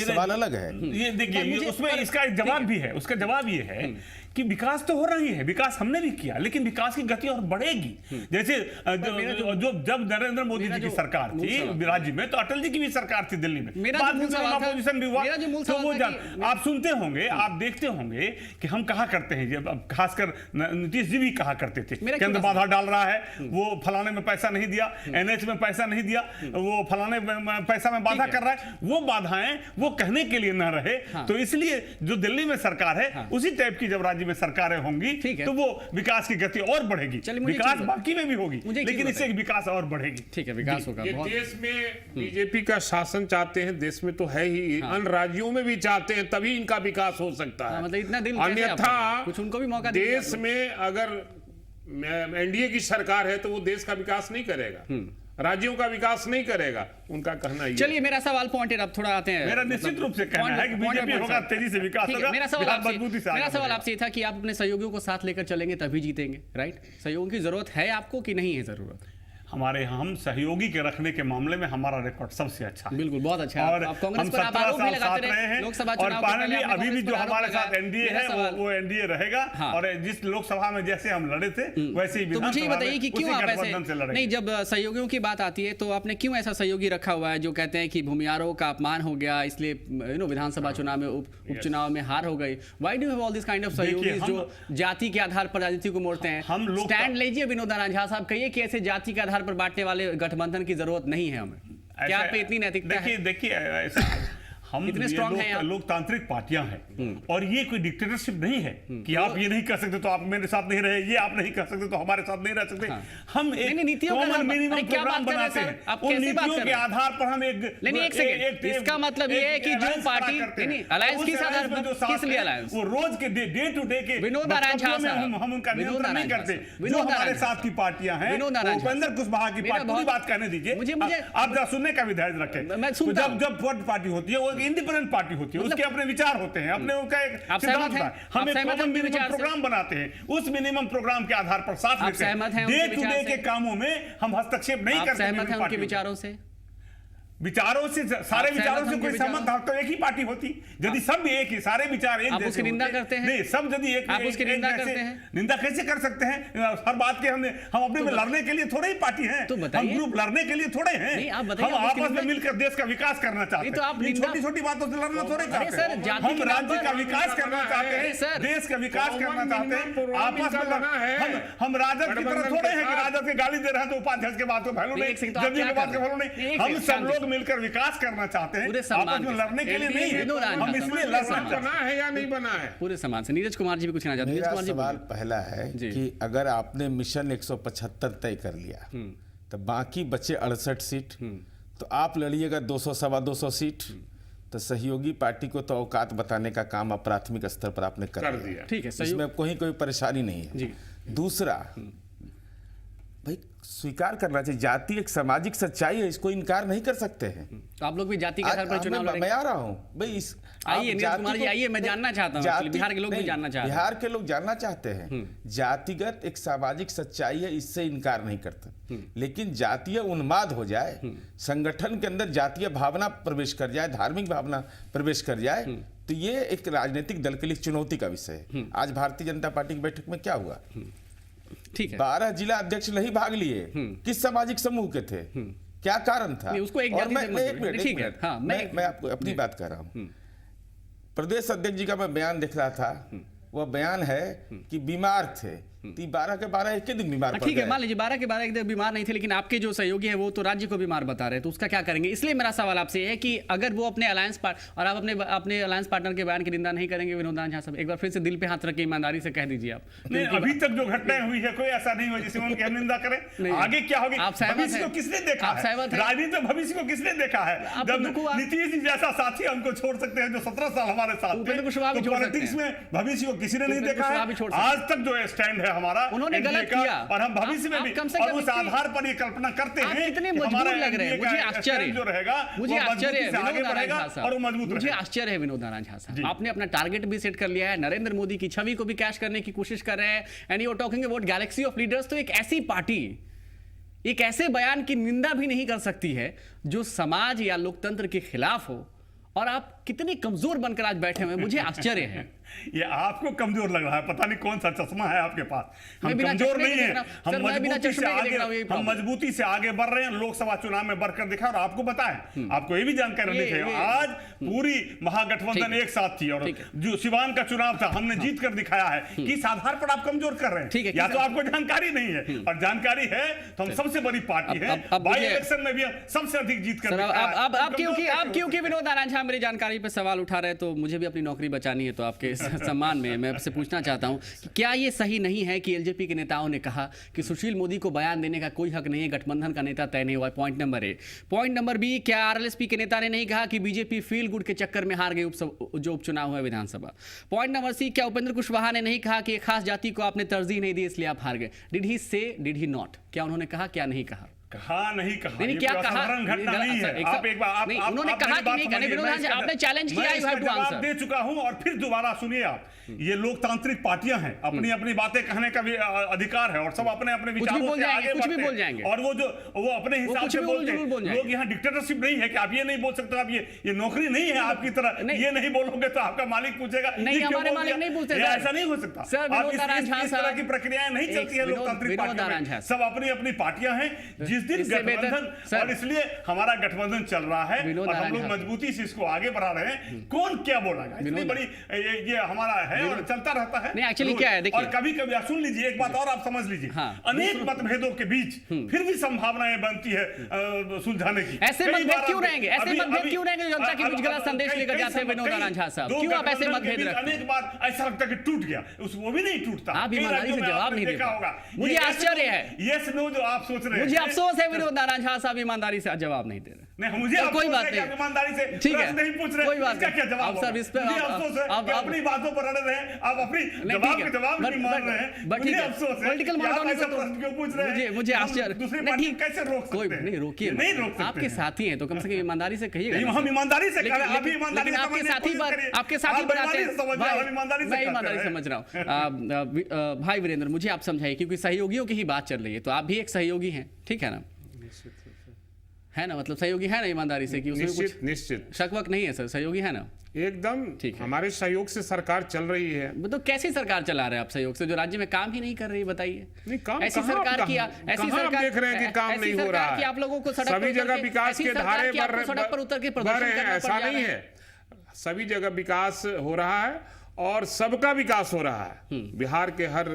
सवाल अलग है।
ये देखिए, उसमें इसका जवाब भी है। उसका जवाब ये है कि विकास तो हो रही है, विकास हमने भी किया, लेकिन विकास की गति और बढ़ेगी। जैसे जो जब नरेंद्र मोदी जी की सरकार थी राज्य में, तो अटल जी की भी सरकार थी दिल्ली में, बाद में अपोजिशन भी हुआ। तो वो आप सुनते होंगे, आप देखते होंगे कि हम कहा करते हैं, खासकर नीतीश जी भी कहा करते थे, केंद्र बाधा डाल रहा है, वो फलाने में पैसा नहीं दिया, एनएच में पैसा नहीं दिया,
दिया, वो फलाने पैसा में बाधा कर रहा है, वो बाधाएं वो कहने के लिए ना रहे। तो इसलिए जो दिल्ली में सरकार है उसी टाइप की जब राज्य में सरकारें होंगी तो वो विकास की गति और बढ़ेगी। विकास बाकी में भी होगी, लेकिन इससे विकास और बढ़ेगी।
ठीक है, विकास होगा।
ये देश में बीजेपी का शासन चाहते हैं, देश में तो है ही, अन्य राज्यों में भी चाहते हैं, तभी इनका विकास हो सकता है।
मतलब इतना दिल
अन्यथा
कुछ उनको भी मौका
देश में अगर एनडीए की सरकार है तो वो देश का विकास नहीं करेगा, राज्यों का विकास नहीं करेगा, उनका कहना ही।
चलिए मेरा सवाल पॉइंटेड, अब थोड़ा आते हैं।
मेरा निश्चित रूप से कहना है कि बीजेपी होगा, तेजी से विकास होगा,
मेरा सवाल आपसे ये था कि आप अपने सहयोगियों को साथ लेकर चलेंगे तभी जीतेंगे, राइट? सहयोगियों की जरूरत है आपको कि नहीं है जरूरत?
हमारे हम सहयोगी के रखने के मामले में हमारा रिकॉर्ड सबसे अच्छा है।
बिल्कुल, बहुत अच्छा है।
और
आप कांग्रेस
हम
पर
17
आरोप भी
साल
लगाते
साथ रहे हैं,
लोकसभा
और
चुनाव के
फाइनली
पहले
अभी भी जो हमारे साथ
लगाया।
एनडीए है वो एनडीए रहेगा। और जिस लोकसभा में जैसे हम लड़े थे वैसे ही
तो मुझे ये बताइए कि क्यों आप ऐसे नहीं, जब सहयोगियों की बात आती है तो आपने क्यों ऐसा सहयोगी रखा हुआ है जो कहते हैं कि भूमियारों का अपमान हो गया इसलिए विधानसभा चुनाव में उपचुनाव में हार हो गई? Why do have all this kind of सहयोगी जो जाति के आधार पर राजनीति को मोड़ते हैं? स्टैंड लीजिए विनोद नारायण झा साहब, कहिए कि ऐसे जाति के आधार पर बांटने वाले गठबंधन की जरूरत नहीं है हमें। क्या आप पे इतनी नैतिकता है?
देखिए ऐसा हम
इतने स्ट्रांग हैं,
लोकतांत्रिक पार्टियां हैं और ये कोई डिक्टेटरशिप नहीं है कि आप ये नहीं कर सकते तो आप मेरे साथ नहीं रहे, ये आप नहीं कर सकते तो हमारे साथ नहीं रह सकते। हम एक कॉमन मिनिमम प्रोग्राम बनाते हैं, उन नीतियों के आधार पर हम
एक सेकंड, इसका मतलब ये है कि जो पार्टी अलायंस किस आधार पर, किस लिए अलायंस?
वो रोज के डे टू डे के
विनोद नारायण झा साहब,
हम उनका नियंत्रण नहीं करते। जो हमारे साथ की पार्टियां हैं, उपेंद्र कुशवाहा की पार्टी, पूरी बात कहने दीजिए, आप जरा सुनने का भी धैर्य रखें। जब पार्टी होती है वो एक इंडिपेंडेंट पार्टी होती है, उसके अपने विचार होते हैं, अपने उनका एक सिद्धांत होता है। हम एक कॉमन मिनिमम प्रोग्राम बनाते हैं, उस मिनिमम प्रोग्राम के आधार पर साथ लेते हैं। डे टू डे के कामों में हम हस्तक्षेप नहीं करते।
सहमत हैं उनके विचारों से?
विचारों से, सारे विचारों से कोई सहमत तो एक ही पार्टी होती। यदि सब एक ही, सारे विचार एक जैसे,
निंदा करते हैं?
नहीं, सब यदि एक,
आप उसकी निंदा करते हैं?
निंदा कैसे कर सकते हैं? हर बात के हम अपने में लड़ने के लिए थोड़े ही पार्टी हैं, हम ग्रुप लड़ने के लिए थोड़े हैं। हम आपस में मिलकर देश का विकास करना चाहते हैं, छोटी छोटी बातों से लड़ना थोड़े चाहते हैं। हम राज्य का विकास करना चाहते हैं, देश का विकास करना चाहते हैं। आपस में हम राजद की तरह थोड़े हैं कि राजद के गाली दे रहे हैं तो उपाध्यक्ष के बात को वैल्यू नहीं, जदयू के बात को वैल्यू नहीं। हम सब लोग मिलकर विकास करना चाहते हैं, आपस में लड़ने के लिए नहीं है। हम इसलिए लड़ना
बना है या नहीं बना है
पूरे सम्मान से। नीरज कुमार जी भी कुछ कहना चाहते हैं?
मेरा सवाल पहला है कि अगर आपने मिशन 175 तय कर लिया तो बाकी बचे 68 सीट, तो आप लड़िएगा 200 सवा 200 सीट, तो सहयोगी पार्टी को तो औकात बताने का काम आप प्राथमिक स्तर पर आपने कर दिया।
ठीक है,
इसमें कोई परेशानी नहीं है। दूसरा, भाई स्वीकार करना चाहिए, जाति एक सामाजिक सच्चाई है, इसको इनकार नहीं कर सकते हैं।
तो आप लोग भी जाति के आधार पर चुनाव लड़ेंगे?
मैं आ रहा हूं भाई, इस
आइए नीरज कुमार जी, आइए, मैं जानना चाहता हूं, बिहार के लोग भी जानना चाहते हैं।
बिहार के लोग जानना चाहते हैं। जातिगत एक सामाजिक सच्चाई है, इससे इनकार नहीं करते, लेकिन जातीय उन्माद हो जाए, संगठन के अंदर जातीय भावना प्रवेश कर जाए, धार्मिक भावना प्रवेश कर जाए, तो ये एक राजनीतिक दल के लिए चुनौती का विषय है। आज भारतीय जनता पार्टी की बैठक में क्या हुआ?
ठीक है,
12 जिला अध्यक्ष नहीं भाग लिए, किस सामाजिक समूह के थे, क्या कारण था?
उसको एक मिनट,
मैं आपको अपनी बात कर रहा हूं। प्रदेश अध्यक्ष जी का मैं बयान देख रहा था, वह बयान है कि बीमार थे, 12 के 12 एक ही दिन बीमार पड़ गए।
ठीक है, मान लीजिए 12 के 12 एक दिन बीमार नहीं थे, लेकिन आपके जो सहयोगी है वो तो राज्य को बीमार बता रहे हैं, तो उसका क्या करेंगे? इसलिए मेरा सवाल आपसे है कि अगर वो अपने अलायंस और आप अपने अलायंस पार्टनर के बयान की निंदा नहीं करेंगे, विनोद नारायण झा साहब, एक बार फिर से दिल पे हाथ रख के ईमानदारी से कह दीजिए आप।
नहीं, अभी तक जो घटनाएं हुई है कोई ऐसा नहीं हुआ जिससे उनकी निंदा करें। आगे क्या होगी? भविष्य को किसने देखा है? राजनीति में भविष्य को किसने देखा है? जब नीतीश जी जैसा साथी हमको छोड़ सकते हैं जो 17 साल हमारे साथ थे, तो पॉलिटिक्स में भविष्य को किसी ने नहीं देखा है। आज तक जो स्टैंड है हमारा,
उन्होंने गलत किया,
और हम भविष्य में भी और उस आधार पर ये कल्पना करते हैं
कितने मजबूर लग रहे हैं। मुझे आश्चर्य
जो रहेगा,
मुझे आश्चर्य है
आगे बढ़ेगा और वो मजबूत रहेगा।
मुझे आश्चर्य है विनोद नारायण झा साहब, आपने अपना टारगेट भी सेट कर लिया है, नरेंद्र मोदी की छवि को भी कैश करने की कोशिश कर रहे हैं, and you are talking about galaxy of leaders. तो एक ऐसी पार्टी एक ऐसे बयान की निंदा भी नहीं कर सकती है जो समाज या लोकतंत्र के खिलाफ हो, और आप कितने कमजोर बनकर आज बैठे हुए हैं, मुझे आश्चर्य है।
ये आपको कमजोर लग रहा है, पता नहीं कौन सा चश्मा है आपके पास। हम
मैं बिना
कमजोर
चश्मे के
नहीं
देख
है,
रहा हूं।
हम
सर, मैं बिना
मजबूती से
चश्मे के देख
आगे
रहा हूं, यही
हम
प्रॉब्लम।
मजबूती से आगे बढ़ रहे हैं। लोकसभा चुनाव में बढ़कर दिखा और आपको बताएं, आपको ये भी जानकारी रहनी चाहिए, आज पूरी महागठबंधन एक साथ थी और जो सिवान का चुनाव था हमने जीत कर दिखाया है। किस आधार पर आप कमजोर कर रहे
ठीक है,
हैं? या तो आपको जानकारी नहीं है, और जानकारी है तो हम सबसे बड़ी पार्टी है, बाई इलेक्शन में भी हम सबसे अधिक जीत कर
सर,
दिखाया है।
आप क्योंकि विनोद नारायण झा मेरी जानकारी पे सवाल उठा रहे हैं, तो मुझे भी अपनी नौकरी बचानी है, तो आपके सम्मान में मैं आपसे पूछना चाहता हूं कि क्या ये सही नहीं है कि एलजेपी के नेताओं ने कहा कि सुशील मोदी को बयान देने का कोई हक नहीं है, गठबंधन का नेता तय नहीं हुआ है? Point number A. Point number B, क्या आरएलएसपी के नेता ने नहीं कहा कि बीजेपी फील गुड के चक्कर में हार गई जो उपचुनाव हुआ विधानसभा? पॉइंट नंबर सी, क्या उपेंद्र कुशवाहा ने नहीं कहा कि एक खास जाति को आपने तरजीह नहीं दी इसलिए आप हार गए? डिड ही से, डिड ही नॉट? क्या उन्होंने कहा, क्या नहीं कहा?
कहा नहीं कहा,
नहीं,
ये
क्या
कोई
कहा?
असाधारण घटना नहीं है। आप एक बार
नहीं, उन्होंने कहा कि नहीं कहने, विनोद नारायण, आपने चैलेंज किया, you have to
जवाब
answer।
दे चुका हूं और फिर दोबारा सुनिए आप। ये लोकतांत्रिक पार्टियां हैं, अपनी अपनी बातें कहने का भी अधिकार है और सब अपने अपने विचारों से आगे
कुछ भी
बढ़ते
बोल
हैं।
जाएंगे
और वो अपने हिसाब से बोलते हैं। लोग यहाँ डिक्टेटरशिप नहीं है कि आप ये नहीं बोल सकते, आप ये नौकरी नहीं है आपकी तरह, ये नहीं बोलोगे तो आपका मालिक पूछेगा
नहीं, हमारे मालिक नहीं पूछते,
ऐसा नहीं हो सकता।
सर, विनोद नारायण झा
इस तरह की प्रक्रियाएं नहीं चलती है लोकतांत्रिक पार्टियों में। सब अपनी अपनी पार्टियां हैं। जिस दिन गठबंधन, और इसलिए हमारा गठबंधन चल रहा है और हम लोग मजबूती से इसको आगे बढ़ा रहे हैं। कौन क्या बोलेगा, इतनी बड़ी ये हमारा है और चलता रहता है।
नहीं, एक्चुअली क्या है देखिए,
और कभी कभी आप सुन लीजिए, एक बात और आप समझ लीजिए, अनेक मतभेदों के बीच फिर भी संभावनाएं बनती है सुलझाने की।
ऐसे मतभेद क्यों रहेंगे? ऐसे मतभेद क्यों रहेंगे जो जनता के बीच गलत संदेश लेकर जाते हैं विनोद नारायण झा साहब? क्यों आप ऐसे मतभेद रखते हैं?
अनेक बार ऐसा लगता है कि टूट गया, वो भी नहीं टूटता।
आप ईमानदारी से जवाब नहीं देते होगा, मुझे आश्चर्य है।
यस नो जो आप सोच रहे हैं,
मुझे अफसोस है विनोद नारायण झा साहब ईमानदारी से जवाब नहीं दे रहे।
नहीं, मुझे
कोई बात नहीं,
ईमानदारी से
ठीक है,
नहीं पूछ रहे,
कोई बात
इसका क्या जवाब
आप सर इस पे
मुझे अफसोस है कि अपनी बातों पर अड़े रहे, आप अपनी जवाब के जवाब नहीं मान रहे हैं। मुझे अफसोस है
पॉलिटिकल
ऐसा प्रश्न क्यों पूछ रहे हैं?
मुझे आश्चर्य,
दूसरी पार्टी कैसे रोक सकते हैं?
नहीं रोकिए,
नहीं रोक सकते,
आपके साथी हैं तो कम से कम ईमानदारी से कहिएगा।
हम ईमानदारी से कह रहे हैं, आप ईमानदारी से
आपके साथी बनाते हैं, मैं ईमानदारी समझ रहा हूँ। भाई वीरेंद्र, मुझे आप समझाइए, क्योंकि सहयोगियों की ही बात चल रही है, तो आप भी एक सहयोगी हैं, ठीक है ना? है ना, मतलब सहयोगी है ना ईमानदारी से कि उसमें कुछ
निश्चित
शक वक नहीं है सर, सहयोगी है ना?
एकदम
ठीक है।
हमारे सहयोग से सरकार चल रही है।
तो कैसी सरकार चला रहे हैं आप सहयोग से, जो राज्य में काम ही नहीं कर रही, बताइए।
नहीं, काम
ऐसी सरकार की, ऐसी सरकार
देख रहे हैं कि काम नहीं हो रहा है।
आप लोगों को सड़क
सभी जगह विकास के धारे
सड़क पर उतर के प्रदर्शन करना
ऐसा
पड़ जा
नहीं
रहा
है। सभी जगह विकास हो रहा है और सबका विकास हो रहा है। बिहार के हर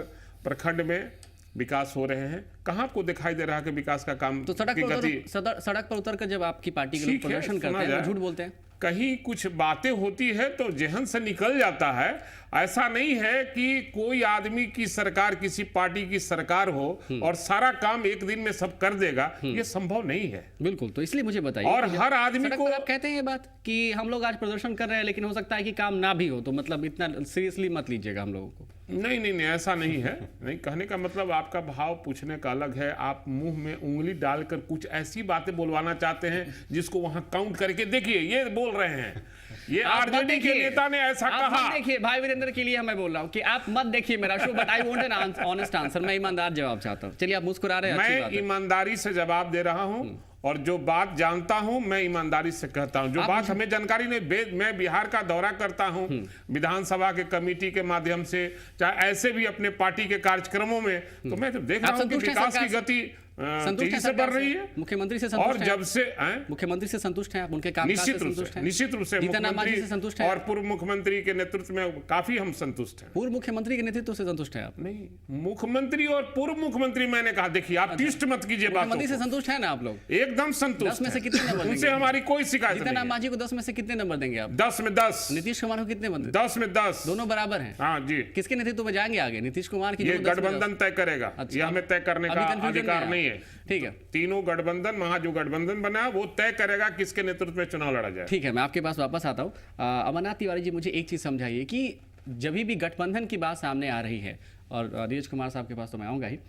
प्रखंड में विकास हो रहे हैं। कहाँ आपको दिखाई दे रहा है कि विकास का काम
तो सड़क पर उतर कर जब आपकी पार्टी के लोग प्रदर्शन करते हैं, झूठ बोलते हैं?
कहीं कुछ बातें होती है तो जहन से निकल जाता है। ऐसा नहीं है कि कोई आदमी की सरकार, किसी पार्टी की सरकार हो और सारा काम एक दिन में सब कर देगा, ये संभव नहीं है।
बिल्कुल, तो इसलिए मुझे बताइए।
और हर आदमी को
आप कहते हैं ये बात कि हम लोग आज प्रदर्शन कर रहे हैं, लेकिन हो सकता है कि काम ना भी हो, तो मतलब इतना सीरियसली मत लीजिएगा हम लोगों को।
नहीं नहीं नहीं, ऐसा नहीं है। नहीं, कहने का मतलब आपका भाव पूछने का अलग है। आप मुंह में उंगली डालकर कुछ ऐसी बातें बोलवाना चाहते हैं जिसको वहां काउंट करके देखिए, ये बोल रहे हैं, ये आरजेडी के नेता ने ऐसा कहा।
देखिए भाई वीरेंद्र के लिए मैं बोल रहा हूँ कि आप मत देखिए मेरा show, but I want an honest answer. मैं ईमानदार जवाब चाहता हूँ। चलिए, आप मुस्कुरा रहे हैं,
मैं ईमानदारी से जवाब दे रहा हूँ और जो बात जानता हूं मैं ईमानदारी से कहता हूं। जो बात हमें जानकारी नहीं, मैं बिहार का दौरा करता हूं विधानसभा के कमेटी के माध्यम से, चाहे ऐसे भी अपने पार्टी के कार्यक्रमों में, तो मैं तो देख रहा हूं कि विकास की गति तेजी से बढ़ रही है।
मुख्यमंत्री से
और जब से
मुख्यमंत्री से संतुष्ट हैं आप, उनके कामकाज से संतुष्ट हैं?
निश्चित रूप से मुख्यमंत्री और पूर्व मुख्यमंत्री के नेतृत्व में काफी हम संतुष्ट हैं।
पूर्व मुख्यमंत्री के नेतृत्व से संतुष्ट हैं आप?
नहीं, मुख्यमंत्री और पूर्व मुख्यमंत्री मैंने कहा, देखिए आप ट्विस्ट मत कीजिए बातों को।
मुख्यमंत्री से संतुष्ट है ना आप लोग?
एकदम संतुष्ट।
10 में से कितने नंबर देंगे?
उनसे हमारी कोई शिकायत नहीं।
जीतन मांझी को 10 में से कितने नंबर देंगे आप?
10 में 10।
नीतीश कुमार को कितने नंबर?
10 में 10।
दोनों बराबर हैं?
हाँ जी।
किसके नेतृत्व में जाएंगे आगे, नीतीश कुमार की?
ये गठबंधन तय करेगा, ये हमें तय करने का अधिकार नहीं है।
ठीक है,
तीनों गठबंधन, वहां जो गठबंधन बना वो तय करेगा किसके नेतृत्व में चुनाव लड़ा जाए।
ठीक है, मैं आपके पास वापस आता हूँ। अमरनाथ तिवारी जी, मुझे एक चीज समझाइए कि जब भी गठबंधन की बात सामने आ रही है, और नीरज कुमार साहब के पास तो मैं आऊँगा ही,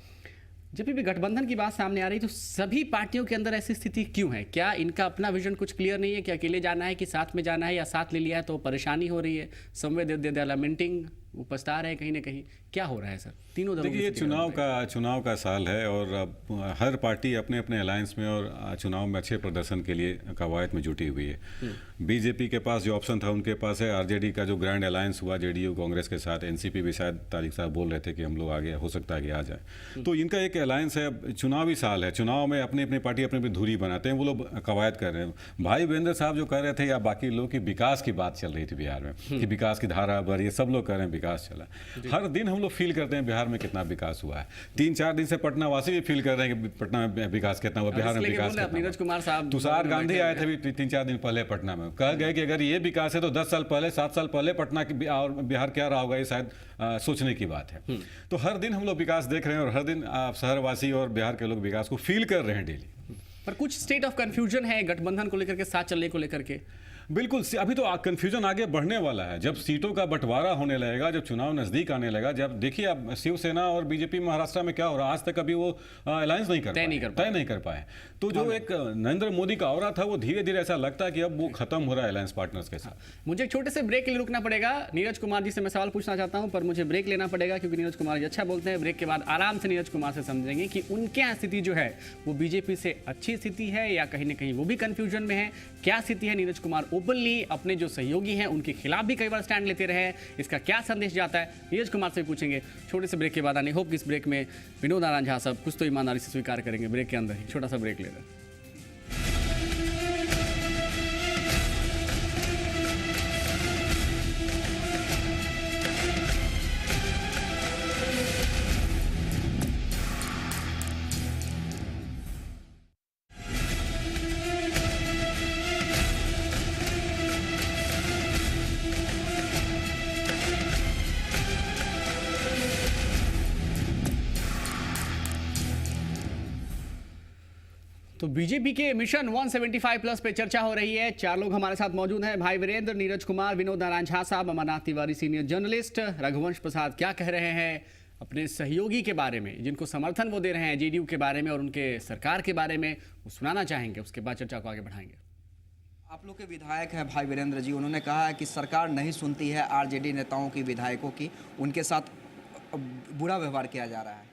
जब भी गठबंधन की बात सामने आ रही है तो सभी पार्टियों के अंदर ऐसी स्थिति क्यों है? क्या इनका अपना विजन कुछ क्लियर नहीं है? कि अकेले जाना है कि साथ में जाना है, या साथ ले लिया है तो परेशानी हो रही है? समवेयर दे आर लैमेंटिंग वो पछता रहे हैं कहीं ना कहीं। क्या हो रहा है सर तीनों दलों की
देखिए, ये
स्थिति का बताइए।
चुनाव का साल है और अब हर पार्टी अपने अपने अलायंस में और चुनाव में अच्छे प्रदर्शन के लिए कवायद में जुटी हुई है। बीजेपी के पास जो ऑप्शन था उनके पास है, आरजेडी का जो ग्रैंड अलायंस हुआ जेडीयू कांग्रेस के साथ, एनसीपी भी शायद तारिक साहब बोल रहे थे कि हम लोग आगे हो सकता है कि आ जाए, तो इनका एक अलायंस है। चुनावी साल है, चुनाव में अपनी अपनी पार्टी अपनी अपनी धुरी बनाते हैं, वो लोग कवायद कर रहे हैं। भाई वीरेंद्र साहब जो कर रहे थे या बाकी लोग की विकास की बात चल रही थी बिहार में कि विकास की धारा बढ़ी, सब लोग कर रहे हैं विकास चला। हर दिन हम लोग फील करते हैं बिहार में कितना विकास हुआ है। 3-4 दिन से पटना वासी भी फील कर रहे हैं कि पटना में विकास कितना हुआ, बिहार में विकास कितना हुआ।
नीरज कुमार साहब,
तुषार गांधी आए थे भी 3-4 दिन पहले पटना में, कह गए कि अगर ये विकास है तो 10 साल पहले 7 साल पहले पटना की और बिहार क्या रहा होगा, ये शायद सोचने की बात है। तो हर दिन हम लोग विकास देख रहे हैं और हर दिन शहरवासी और बिहार के लोग विकास को फील कर रहे हैं डेली।
पर कुछ स्टेट ऑफ कंफ्यूजन है गठबंधन को लेकर के, साथ चलने को लेकर के।
बिल्कुल, अभी तो कंफ्यूजन आगे बढ़ने वाला है। जब सीटों का बंटवारा होने लगेगा, जब चुनाव नजदीक आने लगेगा, जब देखिए अब शिवसेना और बीजेपी महाराष्ट्र में क्या हो रहा है, आज तक अभी वो अलायंस तय नहीं कर पाए। तो जो एक नरेंद्र मोदी का ऑरा था वो धीरे धीरे ऐसा लगता है कि अब वो खत्म हो रहा है अलायंस पार्टनर्स के साथ।
मुझे एक छोटे से ब्रेक के लिए रुकना पड़ेगा। नीरज कुमार जी से मैं सवाल पूछना चाहता हूं पर मुझे ब्रेक लेना पड़ेगा क्योंकि नीरज कुमार जी अच्छा बोलते हैं। ब्रेक के बाद आराम से नीरज कुमार से समझेंगे कि उनके यहाँ स्थिति जो है वो बीजेपी से अच्छी स्थिति है या कहीं ना कहीं वो भी कंफ्यूजन में है। क्या स्थिति है, नीरज कुमार ओपनली अपने जो सहयोगी हैं उनके खिलाफ भी कई बार स्टैंड लेते रहे हैं, इसका क्या संदेश जाता है, नीरज कुमार से पूछेंगे छोटे से ब्रेक के बाद। आई होप कि इस ब्रेक में विनोद नारायण झा साहब कुछ तो ईमानदारी से स्वीकार करेंगे। ब्रेक के अंदर ही छोटा सा ब्रेक ले रहे हैं। तो बीजेपी के मिशन 175 प्लस पे चर्चा हो रही है। 4 लोग हमारे साथ मौजूद हैं, भाई वीरेंद्र, नीरज कुमार, विनोद नारायण झा साहब, अमरनाथ तिवारी सीनियर जर्नलिस्ट, रघुवंश प्रसाद क्या कह रहे हैं अपने सहयोगी के बारे में, जिनको समर्थन वो दे रहे हैं जेडीयू के बारे में और उनके सरकार के बारे में, वो सुनाना चाहेंगे। उसके बाद चर्चा को आगे बढ़ाएंगे।
आप लोग के विधायक हैं भाई वीरेंद्र जी, उन्होंने कहा है कि सरकार नहीं सुनती है आरजेडी नेताओं की, विधायकों की, उनके साथ बुरा व्यवहार किया जा रहा है।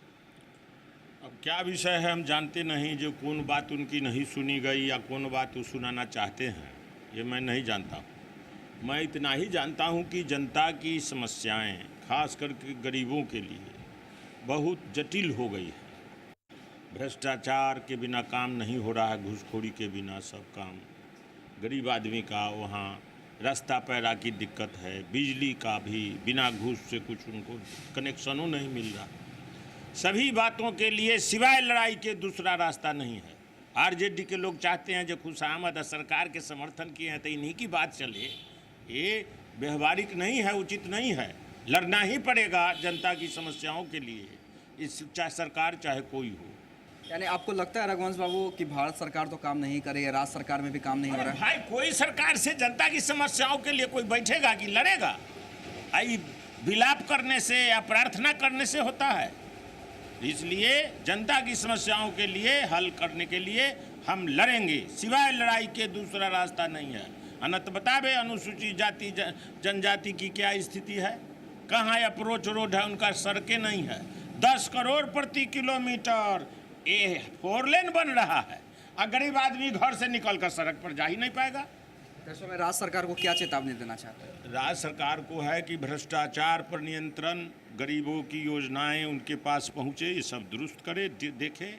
अब क्या विषय है हम जानते नहीं, जो कौन बात उनकी नहीं सुनी गई या कौन बात वो सुनाना चाहते हैं ये मैं नहीं जानता हूँ। मैं इतना ही जानता हूँ कि जनता की समस्याएं खास करके गरीबों के लिए बहुत जटिल हो गई है। भ्रष्टाचार के बिना काम नहीं हो रहा है, घूसखोरी के बिना सब काम। गरीब आदमी का वहाँ रास्ता पैरा की दिक्कत है, बिजली का भी बिना घूस से कुछ उनको कनेक्शनों नहीं मिल रहा। सभी बातों के लिए सिवाय लड़ाई के दूसरा रास्ता नहीं है। आरजेडी के लोग चाहते हैं जो खुशामद सरकार के समर्थन किए हैं तो इन्हीं की बात चले, ये व्यवहारिक नहीं है, उचित नहीं है। लड़ना ही पड़ेगा जनता की समस्याओं के लिए, इस चाहे सरकार चाहे कोई हो।
यानी आपको लगता है रघुवंश बाबू कि भारत सरकार तो काम नहीं करे, राज्य सरकार में भी काम नहीं हो रहा है?
भाई कोई सरकार से जनता की समस्याओं के लिए कोई बैठेगा कि लड़ेगा? आई विलाप करने से या प्रार्थना करने से होता है। इसलिए जनता की समस्याओं के लिए हल करने के लिए हम लड़ेंगे, सिवाय लड़ाई के दूसरा रास्ता नहीं है। अनंत बतावे अनुसूचित जाति जनजाति की क्या स्थिति है, कहाँ अप्रोच रोड है, उनका सड़कें नहीं है। 10 करोड़ प्रति किलोमीटर ये 4 लेन बन रहा है, और गरीब आदमी घर से निकलकर सड़क पर जा ही नहीं पाएगा।
ऐसे में राज्य सरकार को क्या चेतावनी देना चाहते हैं?
राज्य सरकार को है कि भ्रष्टाचार पर नियंत्रण, गरीबों की योजनाएं उनके पास पहुँचे, ये सब दुरुस्त करे, देखे।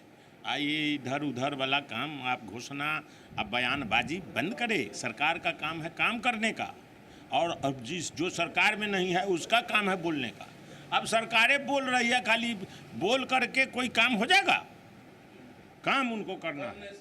आइए इधर उधर वाला काम, आप घोषणा अब बयानबाजी बंद करे। सरकार का काम है काम करने का, और अब जो सरकार में नहीं है उसका काम है बोलने का। अब सरकारें बोल रही है, खाली बोल करके कोई काम हो जाएगा? काम उनको करना है,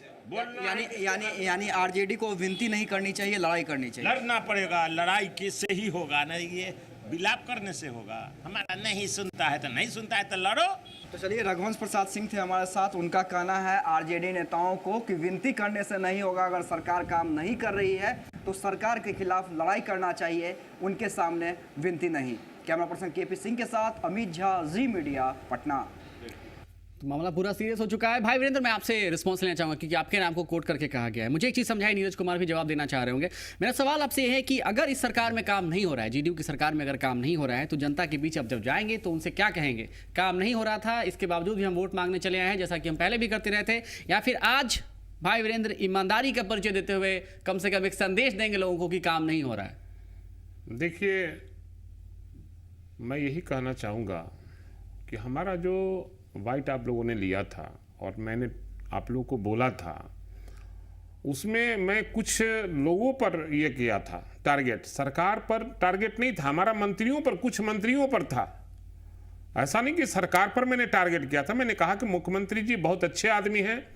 यानी आरजेडी को विनती नहीं करनी चाहिए, लड़ाई करनी चाहिए।
लड़ना पड़ेगा, लड़ाई किससे ही होगा, नहीं ये विलाप करने से होगा। हमारा नहीं सुनता है तो नहीं सुनता है तो लड़ो।
तो चलिए, रघुवंश प्रसाद सिंह थे हमारे साथ। उनका कहना है आरजेडी नेताओं को कि विनती करने से नहीं होगा, अगर सरकार काम नहीं कर रही है तो सरकार के खिलाफ लड़ाई करना चाहिए, उनके सामने विनती नहीं। कैमरा पर्सन केपी सिंह के साथ अमित झा, जी मीडिया, पटना।
तो मामला पूरा सीरियस हो चुका है। भाई वीरेंद्र, मैं आपसे रिस्पॉन्स लेना चाहूंगा क्योंकि आपके नाम को कोट करके कहा गया है। मुझे एक चीज़ समझाई, नीरज कुमार भी जवाब देना चाह रहे होंगे। मेरा सवाल आपसे ये है कि अगर इस सरकार में काम नहीं हो रहा है, जेडीयू की सरकार में अगर काम नहीं हो रहा है, तो जनता के बीच अब जब जाएंगे तो उनसे क्या कहेंगे? काम नहीं हो रहा था, इसके बावजूद भी हम वोट मांगने चले आए हैं, जैसा कि हम पहले भी करते रहे थे, या फिर आज भाई वीरेंद्र ईमानदारी का परिचय देते हुए कम से कम एक संदेश देंगे लोगों को कि काम नहीं हो रहा है?
देखिए, मैं यही कहना चाहूँगा कि हमारा जो वाइट आप लोगों ने लिया था और मैंने आप लोगों को बोला था, उसमें मैं कुछ लोगों पर ये किया था टारगेट, सरकार पर टारगेट नहीं था, हमारा मंत्रियों पर, कुछ मंत्रियों पर था। ऐसा नहीं कि सरकार पर मैंने टारगेट किया था। मैंने कहा कि मुख्यमंत्री जी बहुत अच्छे आदमी हैं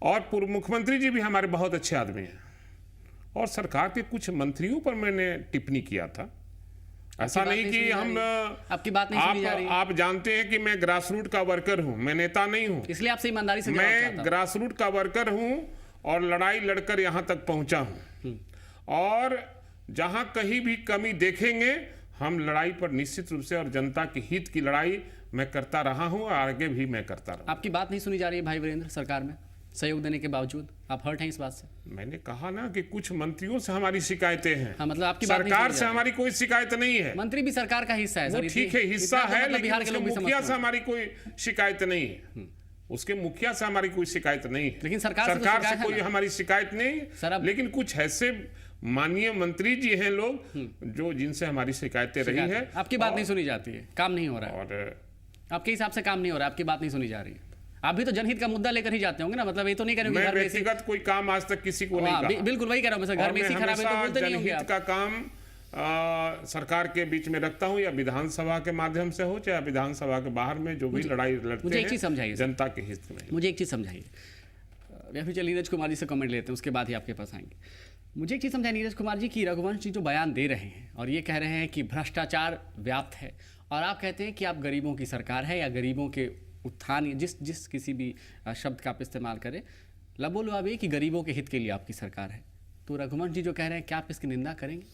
और पूर्व मुख्यमंत्री जी भी हमारे बहुत अच्छे आदमी हैं, और सरकार के कुछ मंत्रियों पर मैंने टिप्पणी किया था। ऐसा नहीं कि हम
आपकी बात नहीं सुनी जा रही है।
आप जानते हैं कि मैं ग्रास रूट का वर्कर हूं, मैं नेता नहीं हूं,
इसलिए आपसे ईमानदारी से जवाब चाहता हूं।
मैं ग्रास रूट का वर्कर हूं और लड़ाई लड़कर यहां तक पहुंचा हूं, और जहां कहीं भी कमी देखेंगे हम लड़ाई पर निश्चित रूप से, और जनता के हित की लड़ाई मैं करता रहा हूं और आगे भी मैं करता रहूंगा।
आपकी बात नहीं सुनी जा रही है भाई वीरेंद्र, सरकार में सहयोग देने के बावजूद आप हर्ट हैं इस बात से?
मैंने कहा ना कि कुछ मंत्रियों से हमारी शिकायतें हैं।
हाँ, मतलब आपकी बात नहीं
सरकार
सुनी जा
से
रही।
हमारी कोई शिकायत नहीं है।
मंत्री भी सरकार का हिस्सा है
वो
सर,
ठीक है, हिस्सा
इतना तो
है,
मतलब
लेकिन
बिहार के
उसके
लोग भी
मुखिया
समझते
से
हैं।
हमारी कोई शिकायत नहीं है। उसके मुखिया से हमारी कोई शिकायत नहीं है।
लेकिन सरकार से तो शिकायत है
कोई
ना।
हमारी शिकायत नहीं,
सर, अब-
लेकिन कुछ ऐसे माननीय मंत्री जी हैं लोग जो जिनसे हमारी शिकायतें रही है।
आपकी बात नहीं सुनी जाती है, काम नहीं हो रहा है,
और
आपके हिसाब से काम नहीं हो रहा है, आपकी बात नहीं सुनी जा रही है। आप भी तो जनहित का मुद्दा लेकर ही जाते होंगे ना, मतलब ये तो नहीं करेंगे
मैं
घर में ऐसी-
व्यक्तिगत कोई काम आज तक किसी को नहीं
हाँ,
कहा।
बिल्कुल वही कह रहा हूँ मैं सर, घर
और
में
मैं
इसी खराब है तो
हमेशा
बोलते नहीं होंगे
जनहित
आप।
का काम सरकार के बीच में रखता हूं, या विधानसभा के माध्यम से हो चाहे विधानसभा के बाहर में जो भी लड़ाई लड़ते
मुझे एक
हैं,
चीज़ समझाइए सर।
जनता के हित में।
मुझे एक चीज़ समझाइए, या फिर चलिए नीरज कुमार जी से कमेंट लेते हैं, उसके बाद ही आपके पास आएंगे। मुझे एक चीज़ समझाइए नीरज कुमार जी कि रघुवंश जी जो बयान दे रहे हैं और ये कह रहे हैं कि भ्रष्टाचार व्याप्त है, और आप कहते हैं कि आप गरीबों की सरकार है या गरीबों के उत्थान, जिस किसी भी शब्द का आप इस्तेमाल करें, लबोलुआब ये कि गरीबों के हित के लिए आपकी सरकार है। तो रघुवंश जी जो कह रहे हैं, क्या आप इसकी निंदा करेंगे?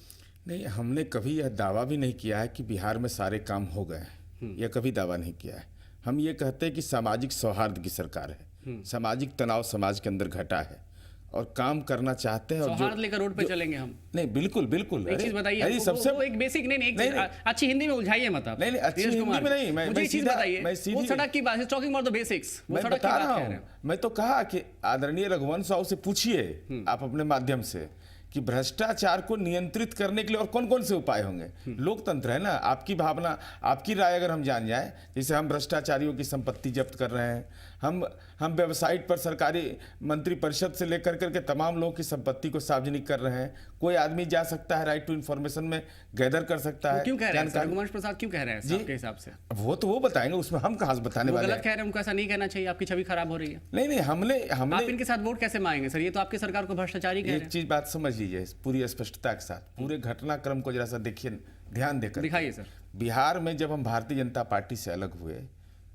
नहीं, हमने कभी यह दावा भी नहीं किया है कि बिहार में सारे काम हो गए हैं, यह कभी दावा नहीं किया है। हम ये कहते हैं कि सामाजिक सौहार्द की सरकार है, सामाजिक तनाव समाज के अंदर घटा है और काम करना चाहते हैं। और
सौहार्द लेकर रोड पे चलेंगे हम?
नहीं, बिल्कुल बिल्कुल।
एक चीज बताइए हमको,
सबसे
वो एक बेसिक नहीं, एक चीज अच्छी हिंदी में उलझाइए मत आप।
नहीं, अच्छी
नीरज
हिंदी
कुमार,
में नहीं, मैं
मुझे एक चीज
सीधा-
बताइए,
मैं
वो
सीधी-
सड़क की बात, टॉकिंग अबाउट द बेसिक्स, वो
मैं
सड़क की
बता
बात
रहा
कह रहे
हूँ,
हैं।
मैं तो कहा कि आदरणीय रघुवंश साहू से पूछिए आप अपने माध्यम से कि भ्रष्टाचार को नियंत्रित करने के लिए और कौन कौन से उपाय होंगे। लोकतंत्र है ना, आपकी भावना, आपकी राय अगर हम जान जाएं, जैसे हम भ्रष्टाचारियों की संपत्ति जब्त कर रहे हैं, हम वेबसाइट पर सरकारी मंत्री परिषद से लेकर करके तमाम लोगों की संपत्ति को सार्वजनिक कर रहे हैं। कोई आदमी जा सकता है, राइट टू इन्फॉर्मेशन में गैदर कर सकता है।
क्यों कह रहे हैं सर? रघुवंश प्रसाद क्यों कह रहे हैं आपके हिसाब से?
वो तो वो बताएंगे, उसमें हम कहाँ से बताने
वो
वाले
गलत
हैं।
कह रहे हैं, उनको ऐसा नहीं कहना चाहिए, आपकी छवि खराब हो रही है।
नहीं, हमने
आप इनके साथ वोट कैसे मांगेंगे सर? ये तो आपकी सरकार को भ्रष्टाचारी कह रहे
एक
हैं।
चीज बात समझ लीजिए पूरी स्पष्टता के साथ, पूरे घटनाक्रम को जरा सा देखिए, ध्यान देकर
दिखाइए सर।
बिहार में जब हम भारतीय जनता पार्टी से अलग हुए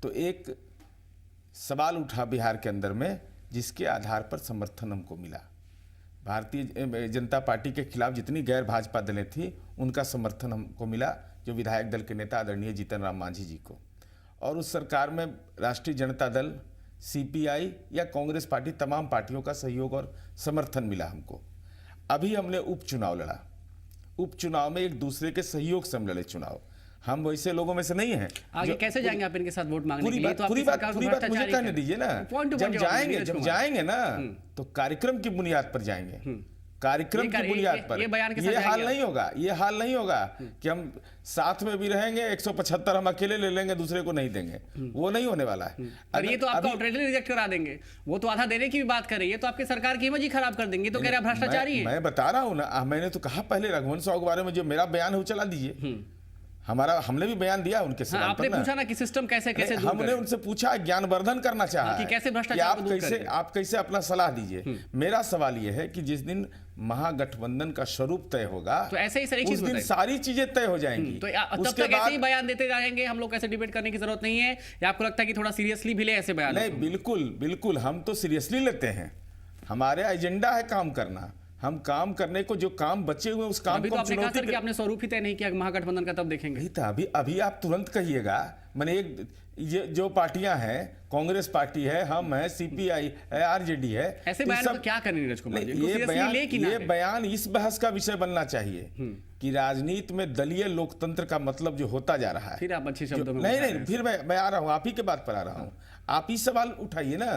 तो एक सवाल उठा बिहार के अंदर में, जिसके आधार पर समर्थन हमको मिला। भारतीय जनता पार्टी के खिलाफ जितनी गैर भाजपा दलें थी उनका समर्थन हमको मिला, जो विधायक दल के नेता आदरणीय जीतन राम मांझी जी को। और उस सरकार में राष्ट्रीय जनता दल, सीपीआई या कांग्रेस पार्टी, तमाम पार्टियों का सहयोग और समर्थन मिला हमको। अभी हमने उपचुनाव लड़ा, उपचुनाव में एक दूसरे के सहयोग से हम लड़े चुनाव। हम वैसे लोगों में से नहीं हैं।
आगे कैसे जाएंगे आप इनके साथ वोट मांगने के लिए? तो
पूरी
आपकी
बात
सरकार को
मुझे
भ्रष्टाचारी
कहने
कह-
दीजिए ना।
Point to
जब
point जवाब
जाएंगे
नीरज
जब
कुमार।
जाएंगे ना तो कार्यक्रम की बुनियाद पर जाएंगे, कार्यक्रम
ये
की
ये
बुनियाद पर।
ये बयान के साथ
ये हाल
जाएंगे
नहीं होगा, ये हाल नहीं होगा कि हम साथ में भी रहेंगे, 175 हम अकेले ले लेंगे, दूसरे को नहीं देंगे, वो नहीं होने वाला है।
पर ये तो आपका ऑलरेडी रिजेक्ट करा देंगे, वो तो आधा देने की भी बात कर रही है, तो आपकी सरकार की इमेज ही खराब कर देंगे। तो कह रहे हैं भ्रष्टाचारी है।
मैं बता रहा हूँ ना, मैंने तो कहा पहले रघुवंश साहू के बारे में, जो मेरा बयान है वो चला दीजिए। हमने भी बयान दिया उनके
हाँ,
सवाल
आपने
पर ना।
पूछा ना कि सिस्टम कैसे कैसे दूर
हमने
करें।
उनसे पूछा, ज्ञानवर्धन करना चाहा
कि
है
कैसे भ्रष्टाचार
कि
को दूर करेंगे।
आप कैसे अपना सलाह दीजिए। मेरा सवाल यह है कि जिस दिन महागठबंधन का स्वरूप तय होगा
तो ऐसे ही सर एक
उस
चीज
दिन
बताइए।
सारी चीजें तय हो जाएंगी।
तो तब
उसके
तक ऐसे ही
बाद
बयान देते जाएंगे, हम लोग ऐसे डिबेट करने की जरूरत नहीं है, या आपको लगता है कि थोड़ा सीरियसली भी ले ऐसे बयान?
नहीं, बिल्कुल बिल्कुल हम तो सीरियसली लेते हैं। हमारे एजेंडा है काम करना, हम काम करने को, जो काम बचे हुए उस काम
अभी
को
तो
हम
आपने कहा
चुनौती
सर कि आपने स्वरूप ही तय नहीं किया महागठबंधन का, तब देखेंगे।
नहीं था। अभी आप तुरंत कहिएगा। मैंने एक ये जो पार्टियां हैं, कांग्रेस पार्टी है, हम है, सीपीआई है, आरजेडी है,
ऐसे
तो
बयान
सब
तो क्या करें नीरज कुमार जी? इनको
ये
seriously
बयान
ले कि ना
ये
ले?
बयान इस बहस का विषय बनना चाहिए कि राजनीति में दलीय लोकतंत्र का मतलब जो होता जा रहा है।
फिर आप अच्छे शब्दों में
नहीं
बता रहे
नहीं,
हैं।
फिर मैं आ रहा हूँ, आप ही के बात पर आ रहा हूँ। आप ही सवाल उठाइए ना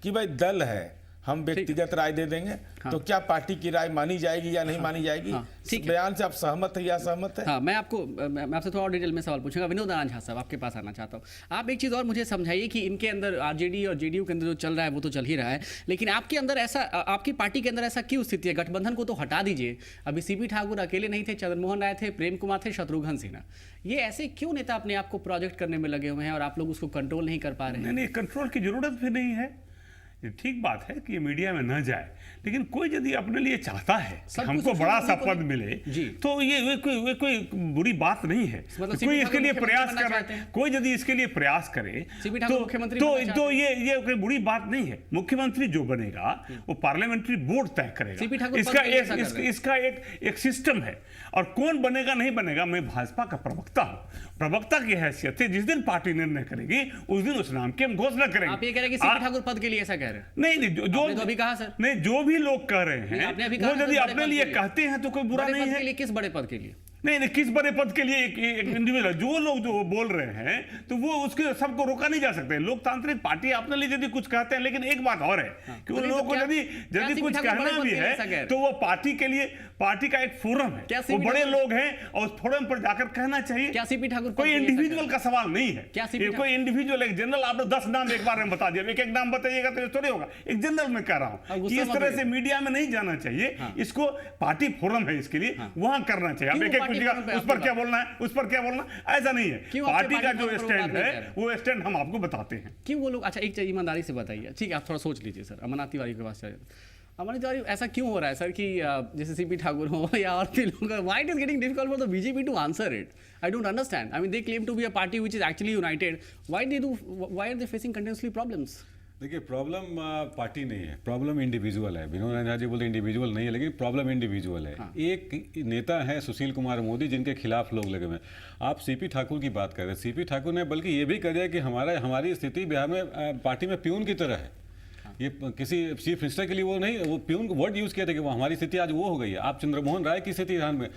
कि भाई दल है, हम व्यक्तिगत राय दे देंगे, तो क्या पार्टी की राय मानी जाएगी या नहीं मानी जाएगी?
ठीक है।
बयान से आप सहमत है या असहमत है?
हाँ, मैं आपसे थोड़ा और डिटेल में सवाल पूछूंगा। विनोद आनंद झा साहब, आपके पास आना चाहता हूँ। आप एक चीज़ और मुझे समझाइए कि इनके अंदर आरजेडी और जेडीयू के अंदर जो चल रहा है वो तो चल ही रहा है, लेकिन आपके अंदर ऐसा, आपकी पार्टी के अंदर ऐसा क्यों स्थिति है? गठबंधन को तो हटा दीजिए, अभी सीपी ठाकुर अकेले नहीं थे, चंद्रमोहन राय थे, प्रेम कुमार थे, शत्रुघ्न सिन्हा। ये ऐसे क्यों नेता अपने आप को प्रोजेक्ट करने में लगे हुए हैं और आप लोग उसको कंट्रोल नहीं कर पा रहे हैं?
नहीं, कंट्रोल की जरूरत भी नहीं है। ये ठीक बात है कि ये मीडिया में न जाए, लेकिन कोई यदि अपने लिए चाहता है कि हमको बड़ा सा पद मिले, तो ये कोई बुरी बात नहीं है।
मतलब
कोई इसके लिए प्रयास
बनना
कर,
चाहते हैं?
कोई यदि इसके लिए प्रयास करे
सीपी ठाकुर मुख्यमंत्री बनना चाहते
तो ये कोई बुरी बात नहीं है। मुख्यमंत्री जो बनेगा वो पार्लियामेंट्री बोर्ड तय
सीपी
करेगा।
ठाकुर पद के लिए ऐसा कर रहे हैं।
इसका एक सिस्टम है, और कौन बनेगा नहीं बनेगा, मैं भाजपा का प्रवक्ता हूँ। प्रवक्ता की हैसियत से जिस दिन पार्टी निर्णय करेगी उस दिन उस नाम की हम घोषणा करेंगे।
आप ये कह रहे हैं कि सीपी ठाकुर पद के लिए ऐसा कह रहे हैं?
नहीं,
आपने तो अभी कहा सर।
नहीं, जो भी लोग कह रहे हैं
आपने अभी
वो
कहा
यदि
बड़े
अपने
पद
लिए
के
कहते हैं तो कोई बुरा
बड़े
नहीं
पद
है।
के लिए किस बड़े पद के लिए?
नहीं, किस बड़े पद के लिए एक इंडिविजुअल, जो लोग जो बोल रहे हैं तो वो उसके सबको रोका नहीं जा सकते। लोकतांत्रिक पार्टी अपने लिए यदि कुछ कहते हैं, लेकिन एक बात और है कि उन लोगों को यदि कुछ कहना भी है तो वो पार्टी के लिए, पार्टी का एक फोरम है, वो बड़े लोग हैं और उस फोरम पर जाकर कहना चाहिए।
क्या सीपी ठाकुर
कोई इंडिविजुअल का सवाल नहीं है।
क्या
कोई इंडिविजुअल, एक जनरल, आपने 10 नाम एक बार में बता दिया, एक नाम बताइएगा तो थोड़ी होगा। एक जनरल में कह रहा हूँ कि इस तरह से मीडिया में नहीं जाना चाहिए। इसको पार्टी फोरम है, इसके लिए वहां करना चाहिए। आप एक उस पर क्या बोलना है, उस पर क्या बोलना, ऐसा नहीं है। पार्टी का जो स्टैंड है वो स्टैंड हम आपको बताते हैं।
क्यों वो लोग, अच्छा एक चीज ईमानदारी से बताइए, ठीक है, आप थोड़ा सोच लीजिए सर। अमरनाथ तिवारी के पास चलिए। अमरनाथ तिवारी, ऐसा क्यों हो रहा है सर कि जैसे सीपी ठाकुर हो या और भी लोग, why it is getting difficult for the BJP to answer it? I don't understand. I mean they claim to be a party which is actually united, why are they facing continuously problems?
देखिए, problem party नहीं है, problem individual है। विनोद आनंद झा जी बोलते individual नहीं है, लेकिन problem individual है। एक नेता है सुशील कुमार मोदी, जिनके खिलाफ लोग लगे हुए हैं। आप सीपी ठाकुर की बात कर रहे हैं। सीपी ठाकुर ने बल्कि ये भी कह दिया कि हमारी स्थिति बिहार में पार्टी में प्यून की तरह है। ये किसी चीफ मिनिस्टर के लिए वो नहीं, वो प्यून को वर्ड यूज किया था कि वो हमारी स्थिति आज वो हो गई है। आप चंद्रमोहन राय की स्थिति ध्यान में,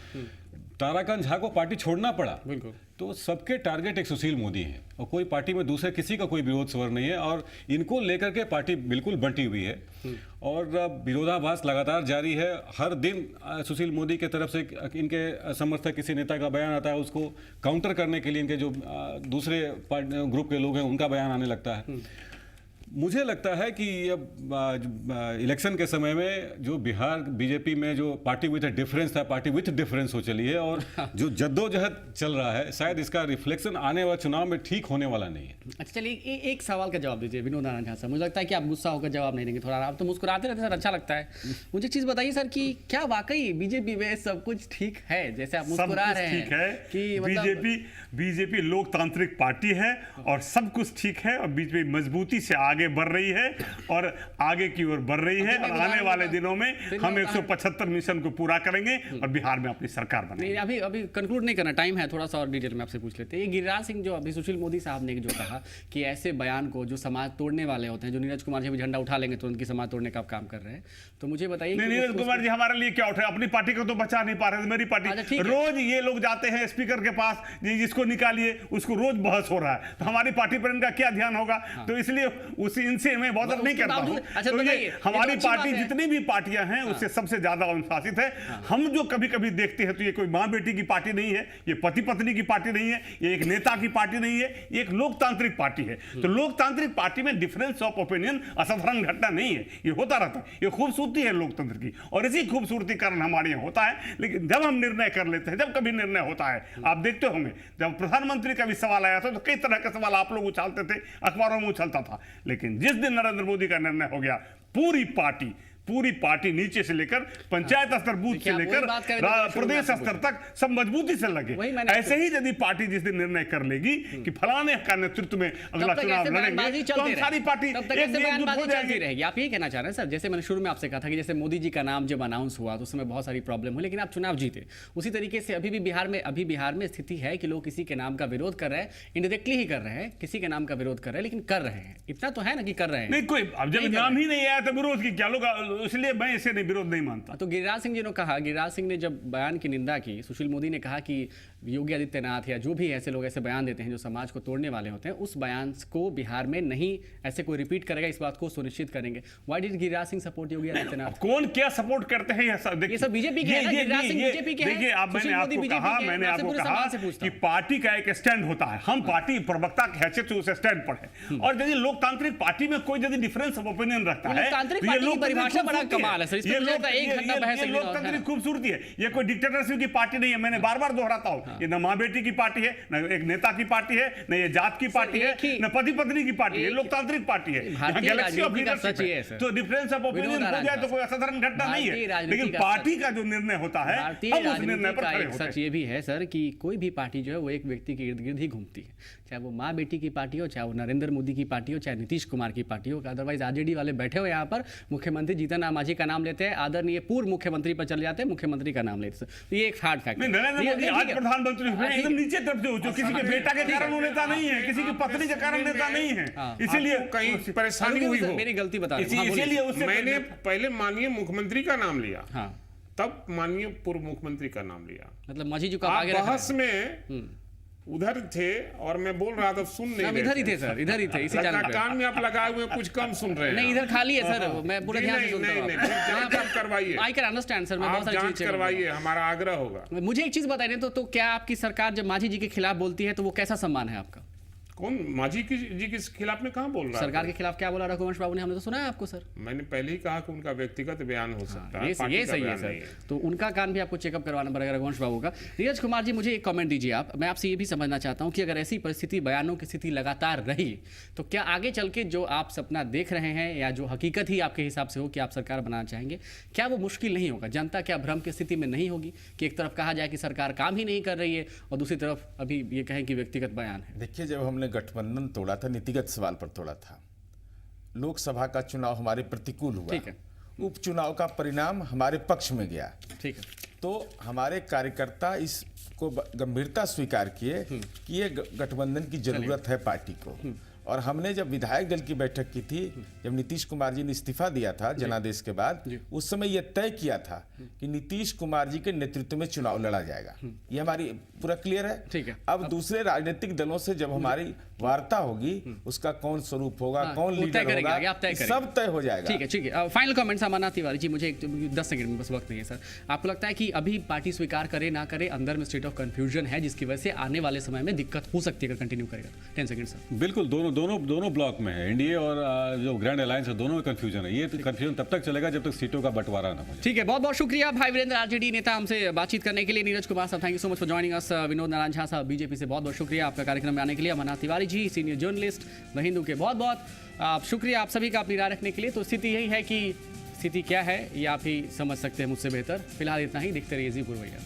ताराकांत झा को पार्टी छोड़ना पड़ा।
बिल्कुल।
तो सबके टारगेट एक सुशील मोदी है और कोई पार्टी में दूसरे किसी का कोई विरोध स्वर नहीं है, और इनको लेकर के पार्टी बिल्कुल बंटी हुई है और विरोधाभास लगातार जारी है। हर दिन सुशील मोदी के तरफ से इनके समर्थक किसी नेता का बयान आता है, उसको काउंटर करने के लिए इनके जो दूसरे ग्रुप के लोग हैं उनका बयान आने लगता है। मुझे लगता है कि अब इलेक्शन के समय में जो बिहार बीजेपी में जो पार्टी विथ डिफरेंस था, पार्टी विथ डिफरेंस हो चली है, और जो जद्दोजहद चल रहा है, शायद इसका रिफ्लेक्शन आने वाले चुनाव में ठीक होने वाला नहीं है।
अच्छा चलिए, एक सवाल का जवाब दीजिए विनोद आनंद झा साहब। मुझे लगता है कि आप गुस्सा होकर जवाब नहीं देंगे, थोड़ा आप तो मुस्कुराते रहते सर, अच्छा लगता है। मुझे चीज़ बताइए सर कि क्या वाकई बीजेपी में सब कुछ ठीक है जैसे आप मुस्कुरा रहे हैं?
ठीक है कि बीजेपी लोकतांत्रिक पार्टी है और सब कुछ ठीक है, और बीजेपी मजबूती से आगे बढ़ रही है और आगे की ओर बढ़ रही है, और आने वाले दिनों में हम 175 मिशन को पूरा करेंगे और बिहार में अपनी सरकार बनाएंगे।
अभी कंक्लूड नहीं करना, टाइम है, थोड़ा सा और डिटेल में आपसे पूछ लेते हैं। ये गिरिराज सिंह जो अभी सुशील मोदी साहब ने जो कहा कि ऐसे बयान को जो समाज तोड़ने वाले होते हैं, जो नीरज कुमार जी भी झंडा उठा लेंगे तुरंत की समाज तोड़ने का काम कर रहे हैं, तो मुझे बताइए
नीरज कुमार जी हमारे लिए क्या उठे, अपनी पार्टी को तो बचा नहीं पा रहे। मेरी पार्टी, रोज ये लोग जाते हैं स्पीकर के पास, जिसको निकालिए उसको रोज बहस हो रहा है, तो हमारी पार्टी पर इनका क्या ध्यान होगा? तो इसलिए इनसे मैं बॉदर नहीं करता हूं। तो ये हमारी पार्टी जितनी भी पार्टियां हैं उससे सबसे ज्यादा अनुशासित है। हम जो कभी कभी देखते हैं तो ये कोई मां बेटी की पार्टी नहीं है, ये पति पत्नी की पार्टी नहीं है, ये एक नेता की पार्टी नहीं है, ये एक लोकतांत्रिक पार्टी है। तो लोकतांत्रिक पार्टी में डिफरेंस ऑफ ओपिनियन असाधारण घटना नहीं है, ये होता रहता है। ये खूबसूरती है लोकतंत्र की, और इसी खूबसूरती कारण हमारे यहाँ होता है। लेकिन जब हम निर्णय कर लेते हैं, जब कभी निर्णय होता है, आप देखते होंगे जब प्रधानमंत्री का भी सवाल आया था तो कई तरह के सवाल आप लोग उछालते थे, अखबारों में उछलता था, लेकिन जिस दिन नरेंद्र मोदी का निर्णय हो गया, पूरी पूरी पार्टी नीचे से लेकर पंचायत स्तर बूथ से
आप वही
लेकर
बात कर रहे थे, शुरू में
प्रदेश
आपसे
स्तर तक सब मजबूती से लगे।
वही मैंने
ऐसे ही यदि पार्टी जिस दिन निर्णय कर लेगी कि फलाने का नेतृत्व में अगला चुनाव लड़ेंगे तो हम सारी पार्टी एकजुट हो जाएगी।
रहेगी। आप ये कहना चाह रहे हैं सर, जैसे मैंने शुरू में आपसे कहा था कि जैसे मोदी जी का नाम जब अनाउंस हुआ तो उसमें बहुत सारी प्रॉब्लम हुई, लेकिन आप चुनाव जीते। उसी तरीके से अभी बिहार में स्थिति है कि लोग किसी के नाम का विरोध कर रहे हैं, इनडायरेक्टली ही कर रहे हैं, किसी के नाम का विरोध कर रहे हैं, लेकिन कर रहे हैं। इतना तो है ना कि कर रहे हैं।
नहीं कोई, अब जब नाम ही नहीं आया तो विरोध की क्या लोग, इसलिए मैं इसे नहीं विरोध नहीं मानता।
तो गिरिराज सिंह जी ने कहा, गिरिराज सिंह ने जब बयान की निंदा की, सुशील मोदी ने कहा कि योगी आदित्यनाथ या जो भी ऐसे लोग ऐसे बयान देते हैं जो समाज को तोड़ने वाले होते हैं, उस बयान को बिहार में नहीं ऐसे कोई रिपीट करेगा, इस बात को सुनिश्चित करेंगे। Why did Giriraj Singh support Yogi Adityanath?
कौन क्या सपोर्ट करते हैं
ये सब बीजेपी के हैं ना, गिरिराज सिंह बीजेपी के हैं।
देखिए, अब मैंने आपको कहा कि पार्टी का एक स्टैंड होता है, हम पार्टी प्रवक्ता की हैसियत से उस स्टैंड पर है। और यदि लोकतांत्रिक पार्टी में कोई यदि डिफरेंस ऑफ ओपिनियन रखता है,
लोकतांत्रिक पार्टी की परिभाषा बड़ा कमाल है सर, इसमें मुझे लगता है एक घंटा बहस
ये लोकतांत्रिक खूबसूरती है। ये कोई डिक्टेटरशिप की पार्टी नहीं है, मैंने बार बार दोहराता हूं। ये न माँ बेटी की पार्टी है, न एक नेता की पार्टी है, न ये जात की पार्टी है, न पति पत्नी की पार्टी है, लोकतांत्रिक पार्टी है। गैलेक्सी ऑफ लीडरशिप है, तो डिफरेंस ऑफ ओपिनियन हो जाए तो कोई असाधारण घटना नहीं है, लेकिन पार्टी का जो निर्णय होता है हम उस निर्णय पर खड़े होते हैं।
सच ये भी है सर कि कोई भी पार्टी जो है वो एक व्यक्ति के इर्द गिर्द ही घूमती है, चाहे वो माँ बेटी की पार्टी हो, चाहे वो नरेंद्र मोदी की पार्टी हो, चाहे नीतीश कुमार की पार्टी हो। अदरवाइज आरजेडी वाले बैठे हो यहाँ पर, मुख्यमंत्री जीतन राम मांझी का नाम लेते हैं, आदरणीय पूर्व मुख्यमंत्री पर चले जाते हैं, मुख्यमंत्री का नाम लेते हैं। तो ये एक हार्ड फैक्ट है।
नरेंद्र मोदी आज प्रधानमंत्री हुए एकदम नीचे तरफ से, जो किसी के बेटा के कारण वो नेता नहीं है, किसी की पत्नी के कारण नेता नहीं है, इसीलिए
कहीं परेशानी हुई हो,
मेरी गलती बता रहा हूं।
इसीलिए उससे
मैंने पहले माननीय मुख्यमंत्री का नाम लिया, तब माननीय पूर्व मुख्यमंत्री का नाम लिया।
मतलब मांझी जी को
आप
आगे
बहस में उधर थे और मैं बोल रहा था, सुन नहीं रहे
इधर ही थे सर, इधर ही थे, इसी चैनल पे।
कान में आप लगाए हुए कुछ कम सुन रहे हैं।
नहीं, इधर खाली है सर, मैं पूरे ध्यान से सुनता हूं।
जांच आप करवाइए।
आई कैन अंडरस्टैंड सर, मैं बहुत सारी
जांच
चीजें
करवाइए, हमारा आग्रह होगा।
मुझे एक चीज बताइए तो क्या आपकी सरकार जब मांझी जी के खिलाफ बोलती है तो वो कैसा सम्मान है आपका?
कौन मांझी जी के खिलाफ में कहां बोल रहा है?
सरकार के खिलाफ क्या बोला रघुवंश बाबू ने? हमने तो सुना है आपको सर।
मैंने पहले ही कहा कि उनका व्यक्तिगत बयान हो सकता है,
ये सही है सर, तो उनका कान भी आपको चेकअप करवाना पड़ेगा रघुवंश बाबू का। नीरज कुमार जी, मुझे एक कमेंट दीजिए आप, मैं आपसे ये भी समझना चाहता हूँ कि अगर ऐसी परिस्थिति, बयानों की स्थिति लगातार रही तो क्या आगे चल के जो आप सपना देख रहे हैं या जो हकीकत ही आपके हिसाब से हो कि आप सरकार बनाना चाहेंगे, क्या वो मुश्किल नहीं होगा? जनता क्या भ्रम की स्थिति में नहीं होगी कि एक तरफ कहा जाए कि सरकार काम ही नहीं कर रही है और दूसरी तरफ अभी ये कहें कि व्यक्तिगत बयान है?
देखिए, जब हमने गठबंधन तोड़ा था, नीतिगत सवाल पर तोड़ा था। लोकसभा का चुनाव हमारे प्रतिकूल हुआ, ठीक है, उपचुनाव का परिणाम हमारे पक्ष में गया, ठीक है, तो हमारे कार्यकर्ता इसको गंभीरता स्वीकार किए कि ये गठबंधन की जरूरत है पार्टी को। और हमने जब विधायक दल की बैठक की थी, जब नीतीश कुमार जी ने इस्तीफा दिया था जनादेश के बाद, उस समय यह तय किया था कि नीतीश कुमार जी के नेतृत्व में चुनाव लड़ा जाएगा। ये हमारी पूरा क्लियर है, ठीक है। अब दूसरे राजनीतिक दलों से जब हमारी वार्ता होगी, उसका कौन स्वरूप होगा, कौन लीडर होगा, सब तय हो जाएगा।
ठीक है, ठीक है। फाइनल कमेंट्स अमरनाथ तिवारी जी, मुझे 10 सेकंड में बस वक्त नहीं है सर। आपको लगता है कि अभी पार्टी स्वीकार करे ना करे, अंदर में स्टेट ऑफ कंफ्यूजन है जिसकी वजह से आने वाले समय में दिक्कत हो सकती है अगर कंटिन्यू करेगा? 10 सेकंड सर।
बिल्कुल, दोनों ब्लॉक में है, एनडीए और जो ग्रैंड अलायंस है, दोनों में कंफ्यूजन है। ये कंफ्यूजन तब तक चलेगा जब तक सीटों का बंटवारा ना हो जाए।
ठीक है, बहुत बहुत शुक्रिया भाई वीरेंद्र, आरजेडी नेता, हमसे बातचीत करने के लिए। नीरज कुमार साहब, thank you so much for joining us. Vinod Narayan Jha साहब बीजेपी से, बहुत बहुत शुक्रिया आपका कार्यक्रम में आने के लिए। Amarnath Tiwari ji, senior journalist the Hindu के, बहुत बहुत शुक्रिया आप सभी का अपनी राय रखने के लिए। तो स्थिति यही है कि स्थिति क्या है ये आप ही समझ सकते हैं मुझसे बेहतर। फिलहाल इतना ही, देखते रहिए जी पुरवैया।